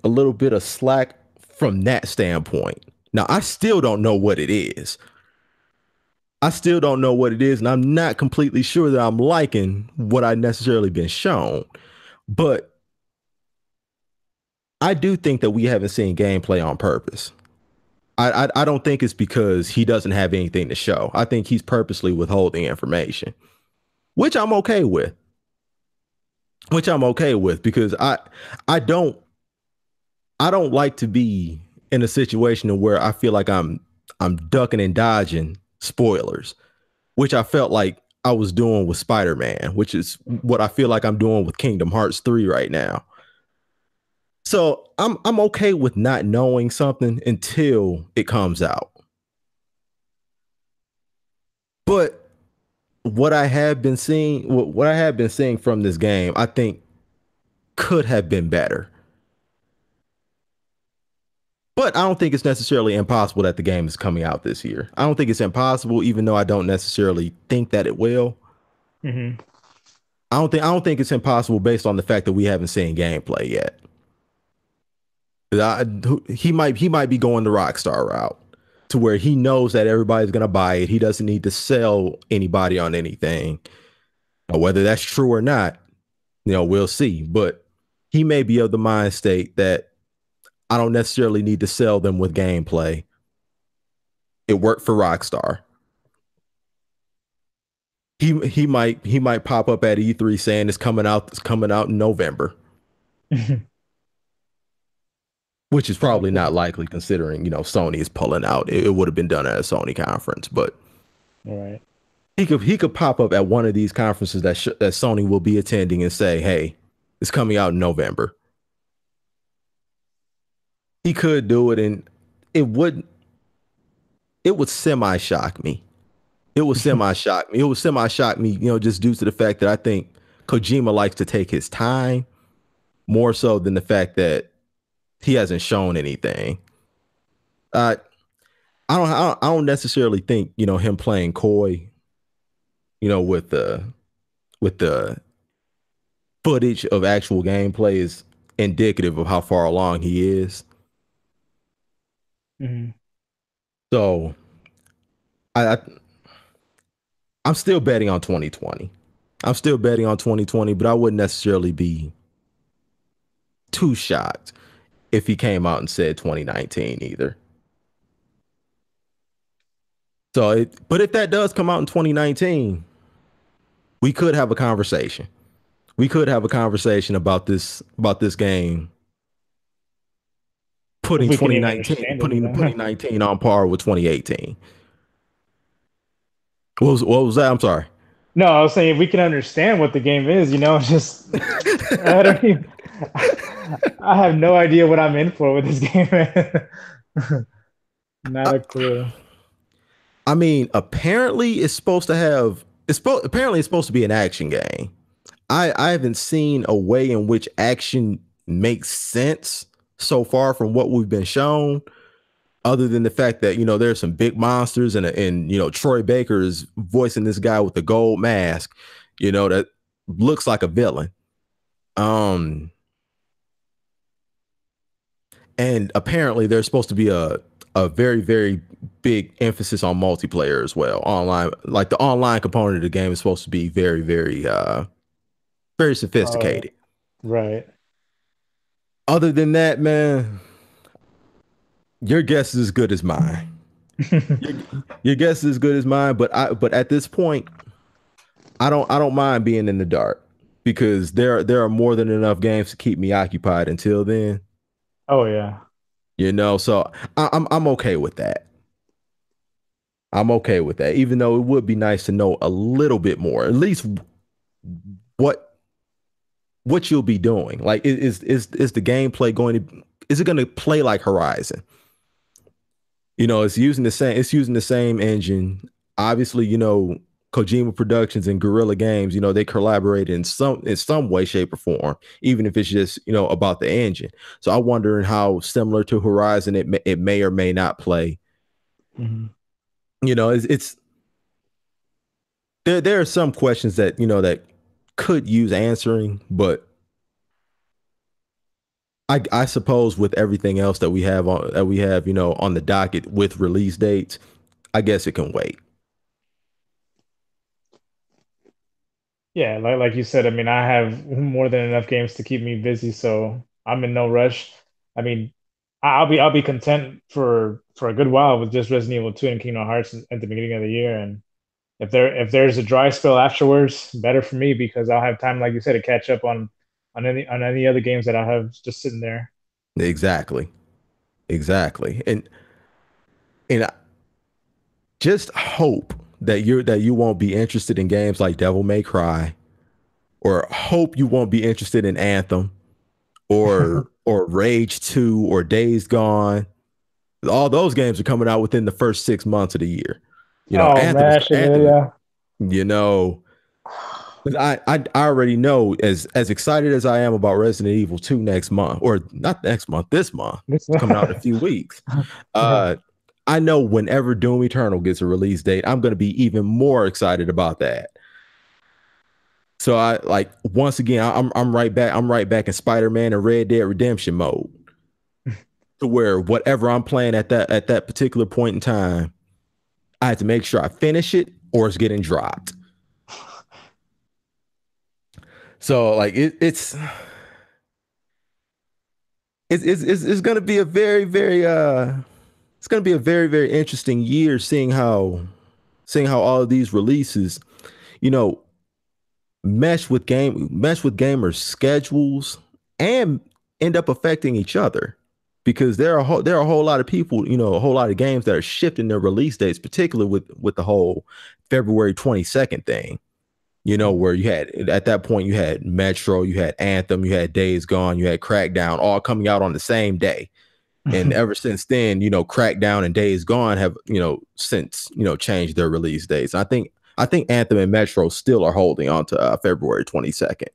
a little bit of slack from that standpoint. Now I still don't know what it is. I still don't know what it is, and I'm not completely sure that I'm liking what I necessarily been shown. But I do think that we haven't seen gameplay on purpose. I don't think it's because he doesn't have anything to show. I think he's purposely withholding information, which I'm okay with. Which I'm okay with because I don't I don't like to be in a situation where I feel like I'm ducking and dodging spoilers, which I felt like I was doing with Spider-Man, which is what I feel like I'm doing with Kingdom Hearts 3 right now. So I'm okay with not knowing something until it comes out. But what I have been seeing from this game, I think could have been better. But I don't think it's necessarily impossible that the game is coming out this year. I don't think it's impossible, even though I don't necessarily think that it will. Hmm. I don't think it's impossible based on the fact that we haven't seen gameplay yet. I, he might be going the Rockstar route to where he knows that everybody's gonna buy it. He doesn't need to sell anybody on anything. Now, whether that's true or not, we'll see. But he may be of the mind state that I don't necessarily need to sell them with gameplay. It worked for Rockstar. He might pop up at E3 saying it's coming out in November, which is probably Okay. not likely considering Sony is pulling out. It would have been done at a Sony conference, but All right. he could pop up at one of these conferences that Sony will be attending and say, "Hey, it's coming out in November." He could do it, and it would it would semi shock me. It would semi shock me. It would semi shock me, just due to the fact that I think Kojima likes to take his time more so than the fact that he hasn't shown anything. Uh, I don't necessarily think him playing coy, with the footage of actual gameplay is indicative of how far along he is. Hmm. So I I'm still betting on 2020. I'm still betting on 2020, but I wouldn't necessarily be too shocked if he came out and said 2019 either. But if that does come out in 2019, we could have a conversation. We could have a conversation about this game If putting we can even 2019 understand it, putting 19 on par with 2018. What was that? I'm sorry. No, I was saying if we can understand what the game is, just I don't even. I have no idea what I'm in for with this game, man. Not I, a clue. I mean, apparently it's supposed to be an action game. I haven't seen a way in which action makes sense so far from what we've been shown, other than the fact that there's some big monsters and Troy Baker is voicing this guy with the gold mask, that looks like a villain. Um, and apparently there's supposed to be a very very big emphasis on multiplayer as well. Online, like the online component of the game is supposed to be very very very Oh, sophisticated. right. Other than that, man, your guess is as good as mine. Your, your guess is as good as mine, but at this point, I don't mind being in the dark because there are more than enough games to keep me occupied until then. Oh yeah. So I'm okay with that. I'm okay with that, even though it would be nice to know a little bit more, at least what what you'll be doing. Like, is the gameplay going to is it going to play like Horizon? It's using the same engine. Obviously, Kojima Productions and Guerrilla Games, they collaborate in some way, shape, or form, even if it's just, about the engine. So I'm wondering how similar to Horizon it may or may not play. Mhm. It's there are some questions that that could use answering, but I suppose with everything else that we have on the docket with release dates, I guess it can wait. Yeah, like you said, I mean, I have more than enough games to keep me busy, so I'm in no rush. I mean, I'll be content for a good while with just Resident Evil 2 and Kingdom Hearts at the beginning of the year, and if there's a dry spell afterwards, better for me because I'll have time, like you said, to catch up on any other games that I have just sitting there. Exactly. Exactly. And I just hope that you won't be interested in games like Devil May Cry, or hope you won't be interested in Anthem or Rage 2 or Days Gone. All those games are coming out within the first 6 months of the year. Oh Anthem man, is actually, Anthem. yeah. You know, I already know, as excited as I am about Resident Evil 2 next month, or not next month, this month. This, It's coming out in a few weeks. yeah. Uh I know whenever Doom Eternal gets a release date, I'm going to be even more excited about that. So I like once again, I'm right back. I'm right back in Spider-Man and Red Dead Redemption mode, to where whatever I'm playing at that particular point in time, I have to make sure I finish it or it's getting dropped. So like it's going to be a very interesting year, seeing how all of these releases, you know, mesh with gamers schedules and end up affecting each other, because there are a whole lot of people, a whole lot of games that are shifting their release dates, particularly with the whole February 22nd thing, where you had, at that point, you had Metro, you had Anthem, you had Days Gone, you had Crackdown, all coming out on the same day. And ever since then, Crackdown and Days Gone have, since, changed their release dates. I think Anthem and Metro still are holding on to February 22nd.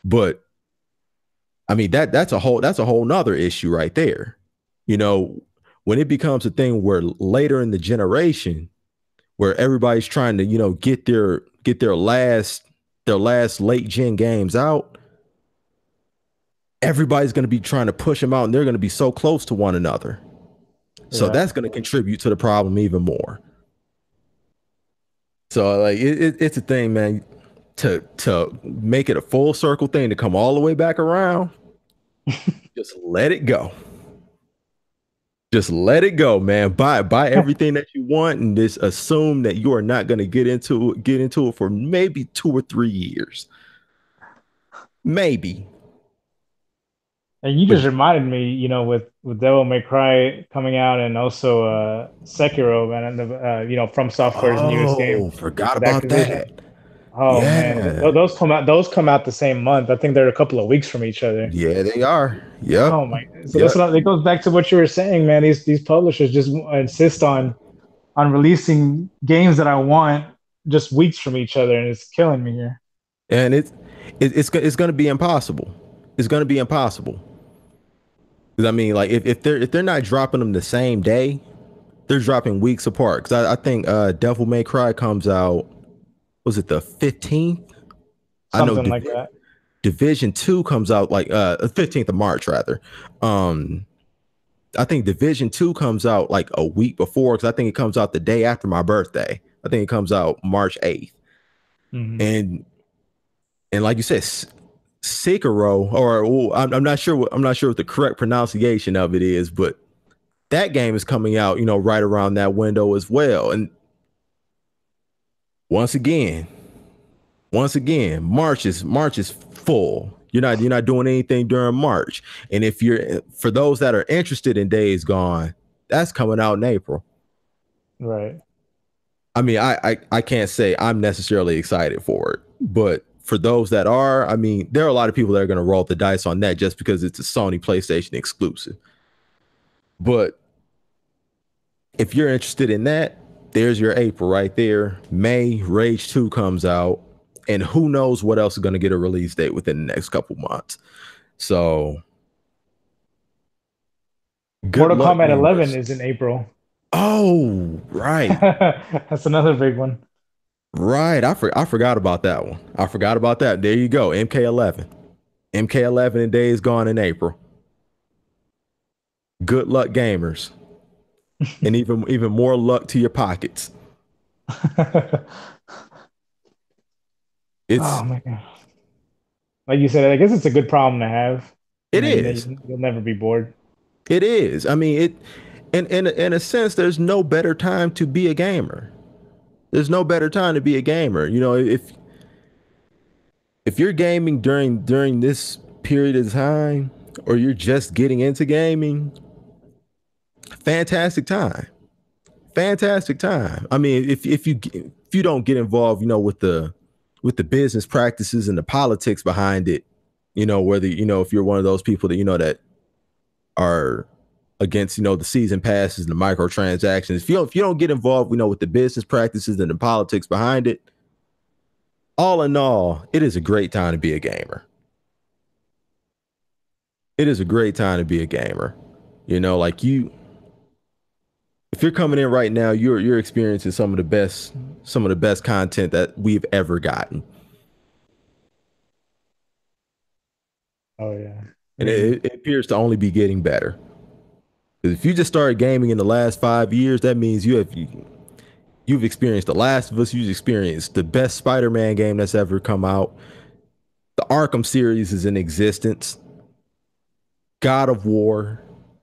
But I mean, that's a whole nother issue right there. You know, when it becomes a thing where later in the generation, where everybody's trying to, get their last late gen games out, everybody's going to be trying to push them out, and they're going to be so close to one another. So Yeah. that's going to contribute to the problem even more. So like it's a thing, man. To make it a full circle thing, to come all the way back around, just let it go. Just let it go, man. Buy everything that you want, and just assume that you are not going to get into it for maybe 2 or 3 years, maybe. And you But just reminded me, with Devil May Cry coming out and also Sekiro, man, and From Software's newest game oh, forgot with about Activision. that. Oh man, Yeah, those come out the same month. I think they're a couple of weeks from each other. yeah, they are. Yep, Oh my, so yep. it goes back to what you were saying, man. These publishers just insist on releasing games that I want just weeks from each other, and it's killing me here. And it's going to be impossible. It's going to be impossible. Because I mean, like, if they're not dropping them the same day, they're dropping weeks apart. Because I think Devil May Cry comes out, was it the 15th? I know Something like that. Division 2 comes out like 15th of March rather. Um I think Division 2 comes out like a week before, because I think it comes out the day after my birthday. I think it comes out March 8th. Hmm. And like you said, Sekiro, or I'm not sure what the correct pronunciation of it is, but that game is coming out, right around that window as well. And once again, March is full. You're not doing anything during March. And if you're for those that are interested in Days Gone, that's coming out in April. Right. I mean, I can't say I'm necessarily excited for it, but for those that are, I mean, there are a lot of people that are going to roll the dice on that just because it's a Sony PlayStation exclusive. But if you're interested in that, there's your April right there. May, Rage 2 comes out, and who knows what else is going to get a release date within the next couple months. So good Mortal luck, Kombat 11 gamers. is in April. Oh, right. That's another big one. Right. I forgot about that one. I forgot about that. There you go. MK11. MK11 and Days Gone in April. Good luck, gamers. And even more luck to your pockets. It's Oh my god! Like you said, I guess it's a good problem to have. You it know, is. you'll never be bored. It is. I mean, it in a sense, there's no better time to be a gamer. There's no better time to be a gamer. You know, if you're gaming during this period of time, or you're just getting into gaming, fantastic time. Fantastic time. I mean, if you don't get involved, you know, with the business practices and the politics behind it, you know, whether you know if you're one of those people that you know that are against, you know, the season passes and the microtransactions. If you don't get involved, you know, with the business practices and the politics behind it, all in all, it is a great time to be a gamer. It is a great time to be a gamer. You know, like you if you're coming in right now, you're experiencing some of the best content that we've ever gotten. Oh yeah. I And mean, it appears to only be getting better. Because if you just started gaming in the last 5 years, that means you've experienced The Last of Us, you've experienced the best Spider-Man game that's ever come out. The Arkham series is in existence. God of War,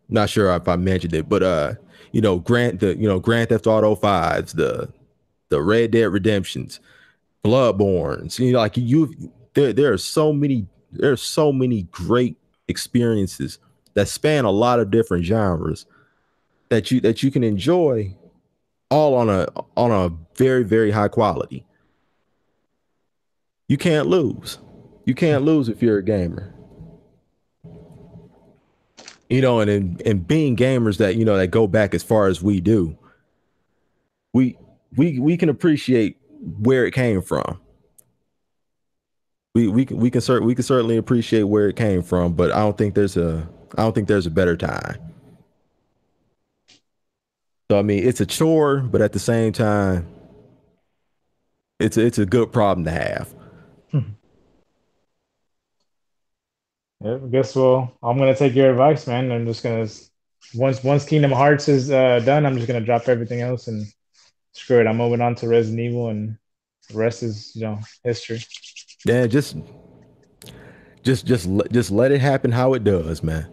not sure if I mentioned it, but you know, Grand Theft Auto 5s, the Red Dead Redemptions, Bloodborne. So, you know, like there are so many great experiences that span a lot of different genres that you can enjoy all on a very very high quality. You can't lose. You can't lose if you're a gamer. You know, and being gamers that you know that go back as far as we do, we we can appreciate where it came from. We can certainly appreciate where it came from, but I don't think there's a better time. So I mean, it's a chore, but at the same time, it's a good problem to have. yeah, I guess well, I'm gonna take your advice, man. I'm just gonna once Kingdom Hearts is done, I'm just gonna drop everything else and screw it. I'm moving on to Resident Evil, and the rest is history. Yeah, just let it happen how it does, man.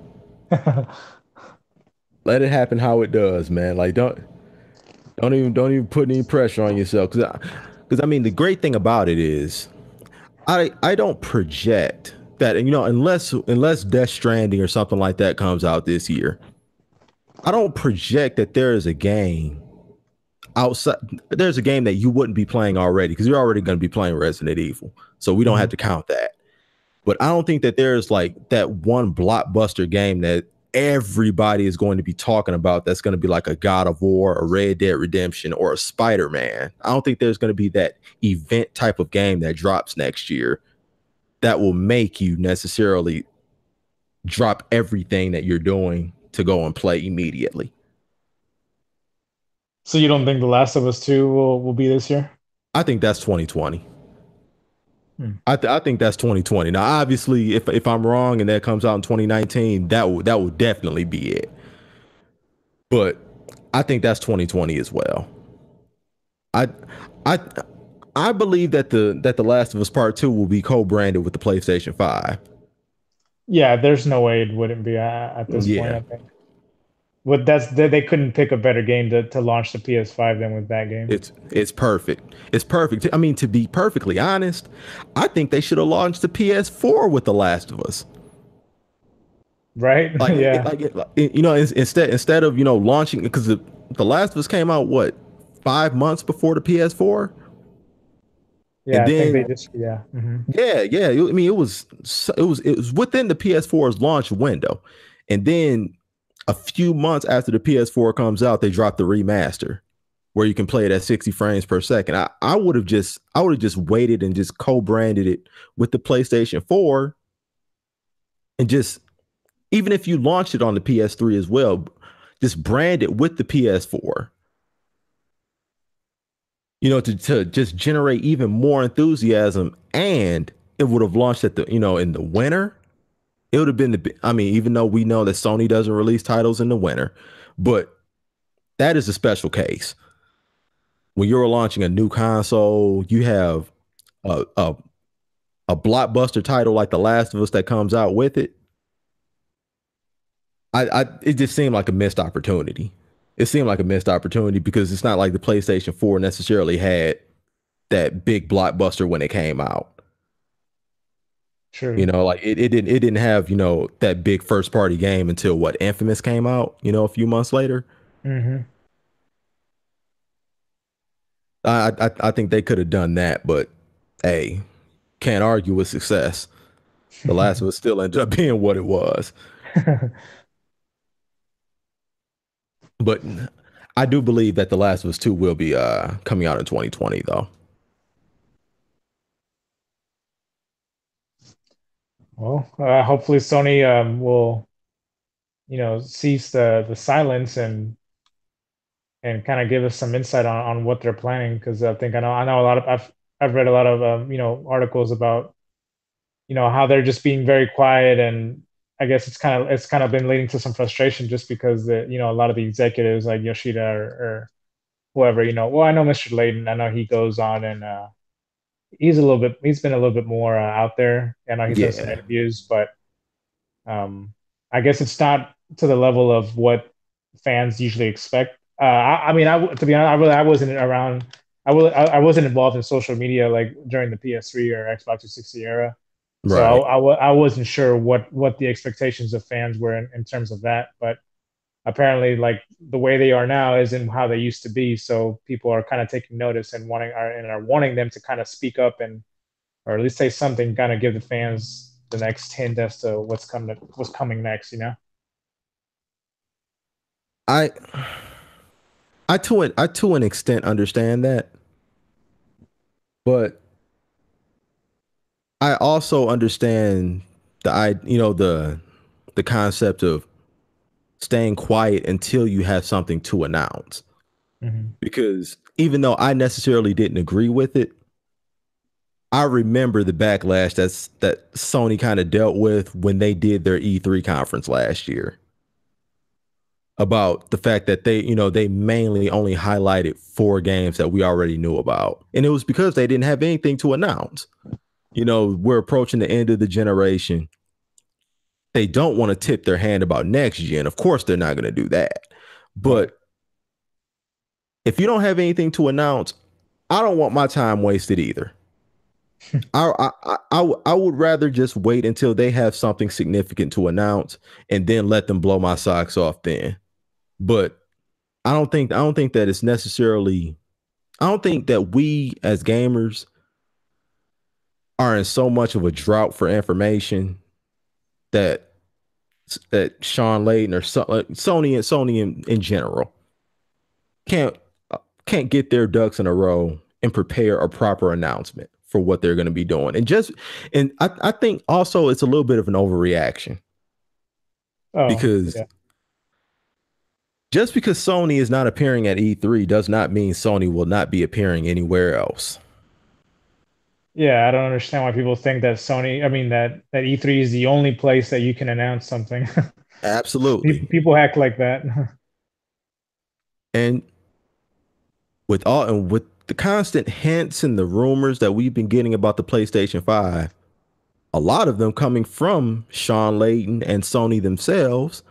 Let it happen how it does, man. Like don't even put any pressure on yourself because I mean the great thing about it is I don't project that, and you know, unless Death Stranding or something like that comes out this year, I don't project that there is a game outside. There's a game that you wouldn't be playing already because you're already going to be playing Resident Evil, so we don't have Mhm. to count that. But I don't think that there's like that one blockbuster game that everybody is going to be talking about that's going to be like a God of War, a Red Dead Redemption, or a Spider-Man. I don't think there's going to be that event type of game that drops next year that will make you necessarily drop everything that you're doing to go and play immediately. So you don't think The Last of Us 2 will be this year? I think that's 2020. Hmm. I think that's 2020. Now, obviously, if I'm wrong and that comes out in 2019, that will definitely be it. But I think that's 2020 as well. I I I believe that the Last of Us Part Two will be co-branded with the PlayStation 5. Yeah, there's no way it wouldn't be at this point, Yeah, I think. But they couldn't pick a better game to launch the PS5 than with that game. it's perfect. It's perfect. I mean, to be perfectly honest, I think they should have launched the PS4 with The Last of Us. Right? Yeah. You know, instead of you know launching because the Last of Us came out what 5 months before the PS4, Yeah, and I think they then just yeah. yeah. I mean, it was within the PS4's launch window, and then a few months after the PS4 comes out, they drop the remaster where you can play it at 60 frames per second. I would have just waited and just co-branded it with the PlayStation 4, and just, even if you launched it on the PS3 as well, just brand it with the PS4, to just generate even more enthusiasm. And it would have launched at in the winter. It would have been I mean, even though we know that Sony doesn't release titles in the winter, but that is a special case. When you're launching a new console, you have a, a, a blockbuster title like The Last of Us that comes out with it. It just seemed like a missed opportunity. It seemed like a missed opportunity because it's not like the PlayStation 4 necessarily had that big blockbuster when it came out. True. Like it didn't have, that big first party game until what, Infamous came out, a few months later. Hmm. I think they could have done that, but hey, can't argue with success. The Last of Us still ended up being what it was. But I do believe that The Last of Us 2 will be coming out in 2020 though. Well, hopefully Sony will, cease the silence and kind of give us some insight on what they're planning because I know a lot of I've read a lot of articles about how they're just being very quiet and I guess it's kind of been leading to some frustration just because a lot of the executives like Yoshida or whoever well I know Mr. Layden I know he goes on and he's been a little bit more out there. I know he's done some Yeah. interviews, but I guess it's not to the level of what fans usually expect. I mean, to be honest, I wasn't around. I wasn't involved in social media like during the PS3 or Xbox 360 era, so Right. I wasn't sure what the expectations of fans were in terms of that. But apparently, like the way they are now isn't how they used to be. So people are kind of taking notice and are wanting them to kind of speak up and or at least say something, kind of give the fans the next hint as to what's coming next. I I to an extent understand that, but I also understand the concept of staying quiet until you have something to announce. Mm-hmm. Because even though I necessarily didn't agree with it, I remember the backlash that Sony kind of dealt with when they did their E3 conference last year, about the fact that they mainly only highlighted four games that we already knew about. And it was because they didn't have anything to announce. We're approaching the end of the generation. They don't want to tip their hand about next gen. Of course, they're not going to do that. Right. But if you don't have anything to announce, I don't want my time wasted either. I would rather just wait until they have something significant to announce and then let them blow my socks off then. But I don't think that it's necessarily I don't think that we as gamers are in so much of a drought for information that Sean Layden or Sony in general can't can't get their ducks in a row and prepare a proper announcement for what they're going to be doing. And I think also it's a little bit of an overreaction, Oh, because yeah. just because Sony is not appearing at E3 does not mean Sony will not be appearing anywhere else. Yeah, I don't understand why people think that I mean that E3 is the only place that you can announce something. Absolutely. People act like that. And with the constant hints and the rumors that we've been getting about the PlayStation 5, a lot of them coming from Sean Layden and Sony themselves,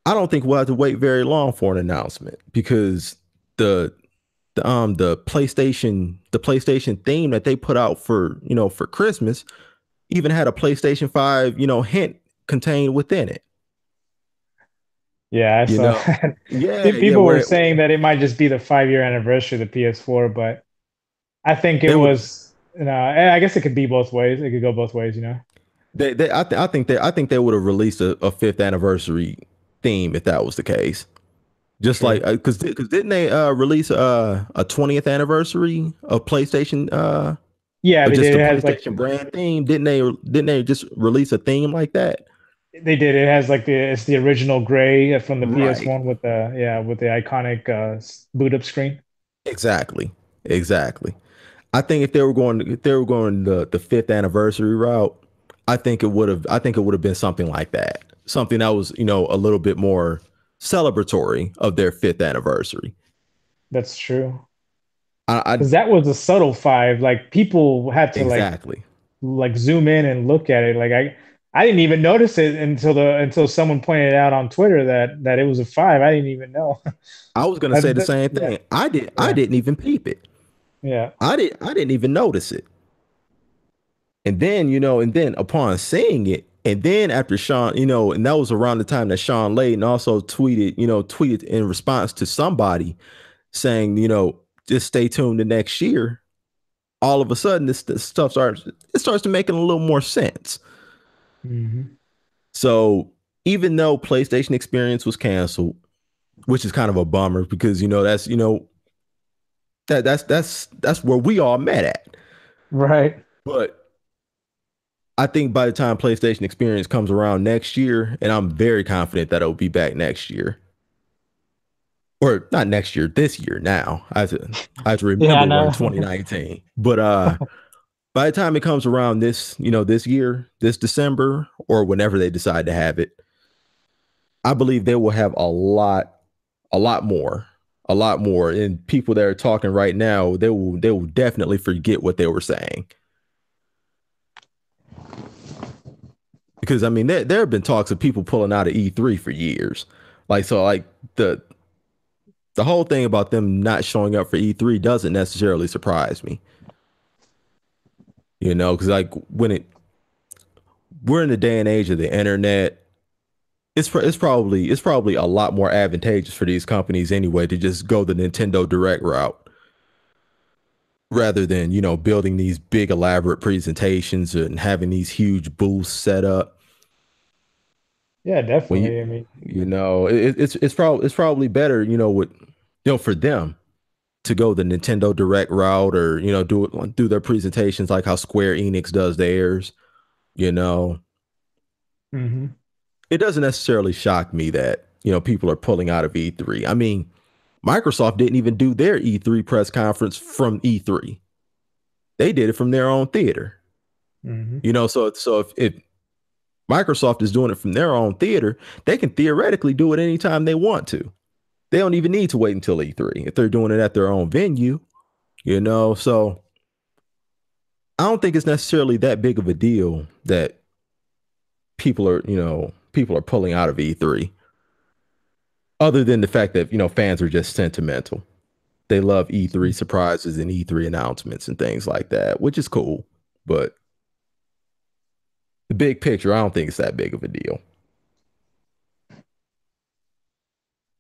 I don't think we'll have to wait very long for an announcement, because the the PlayStation theme that they put out for Christmas even had a PlayStation 5 hint contained within it. Yeah, I You saw know, that. yeah, yeah. People were Where saying that it might just be the 5 year anniversary of the PS4, but I think it they would was, and I guess it could be both ways. It could go both ways, you know? I think they would have released a fifth anniversary theme if that was the case. Just like True. because didn't they release a 20th anniversary of PlayStation Yeah, or they just did. the It has like, PlayStation brand theme? Didn't they just release a theme like that? they did. It has like it's the original gray from the Right. PS1 with with the iconic boot up screen. Exactly. Exactly. I think if they were going the fifth anniversary route, I think it would have been something like that. Something that was, a little bit more celebratory of their fifth anniversary. That's true. I Because that was a subtle five. Like people had to exactly. like zoom in and look at it. Like I didn't even notice it until someone pointed out on Twitter that it was a five. I didn't even know. I was gonna say the same Yeah, thing. I yeah, didn't even peep it. yeah. I didn't even notice it. And then upon seeing it, and then after Sean, and that was around the time that Sean Layden also tweeted in response to somebody saying, just stay tuned to next year. All of a sudden, this stuff starts to making a little more sense. Hmm. So even though PlayStation Experience was canceled, which is kind of a bummer because that's where we all met at. Right. But I think by the time PlayStation Experience comes around next year, and I'm very confident that it'll be back next year, or not next year, this year. Now I have to Yeah, I remember we're in know. 2019, but by the time it comes around this year, this December, or whenever they decide to have it, I believe they will have a lot more, a lot more. And people that are talking right now, they will definitely forget what they were saying. Because I mean, there have been talks of people pulling out of E3 for years. Like the the whole thing about them not showing up for E3 doesn't necessarily surprise me. Because like when it we're in the day and age of the internet, it's probably a lot more advantageous for these companies anyway to just go the Nintendo Direct route rather than building these big elaborate presentations and having these huge booths set up. Yeah, When definitely. I mean, it's probably better with for them to go the Nintendo Direct route or do their presentations like how Square Enix does theirs. You know, hmm. it doesn't necessarily shock me that people are pulling out of E3. I mean, Microsoft didn't even do their E3 press conference from E3. They did it from their own theater. Hmm. So if Microsoft is doing it from their own theater, they can theoretically do it anytime they want to. They don't even need to wait until E3 if they're doing it at their own venue. So I don't think it's necessarily that big of a deal that people are pulling out of E3 other than the fact that fans are just sentimental. They love E3 surprises and E3 announcements and things like that, which is cool. But the big picture, I don't think it's that big of a deal.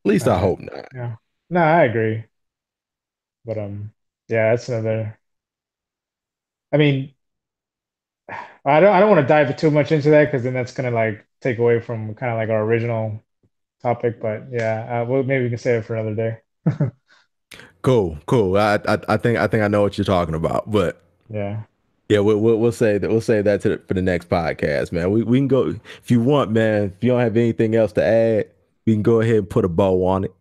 At least I hope not. Yeah. No, I agree. But yeah, that's another. I mean, I don't want to dive too much into that because then that's gonna like take away from kind of like our original topic. But yeah, well, maybe we can save it for another day. Cool, cool. I think I know what you're talking about. But Yeah. yeah, we'll say that for the next podcast, man. We can go if you want, man. If you don't have anything else to add, we can go ahead and put a bow on it.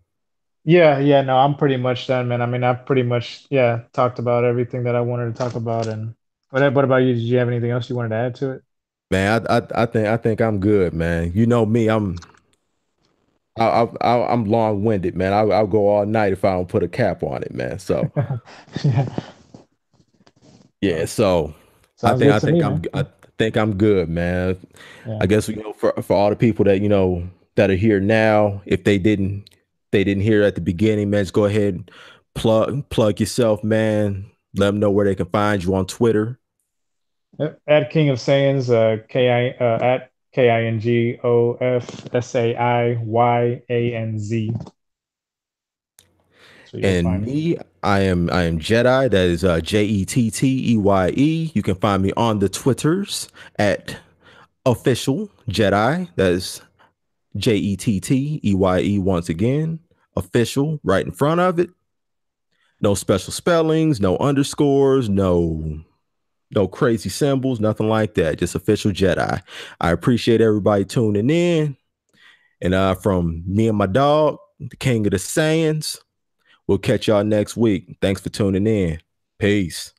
Yeah, yeah, no, I'm pretty much done, man. I mean, I've pretty much, yeah, talked about everything that I wanted to talk about. And what about you? Did you have anything else you wanted to add to it? Man, I think I'm good, man. You know me, I'm long winded, man. I'll go all night if I don't put a cap on it, man. So Yeah. yeah, So, so sounds good to me, I man. think I'm good, man. I Yeah. guess for all the people that that are here now, if they didn't hear at the beginning, man, just go ahead and plug yourself, man. Let them know where they can find you on Twitter. Yep. At King of Saiyans, at KingOfSaiyanZ. So you'll And find me. me, I am Jedi. That is Jetteye. You can find me on the Twitters at official Jedi. That is Jetteye once again. Official right in front of it. No special spellings, no underscores, no crazy symbols, nothing like that. Just official Jedi. I appreciate everybody tuning in. And from me and my dog, the King of the Saiyans, we'll catch y'all next week. Thanks for tuning in. Peace.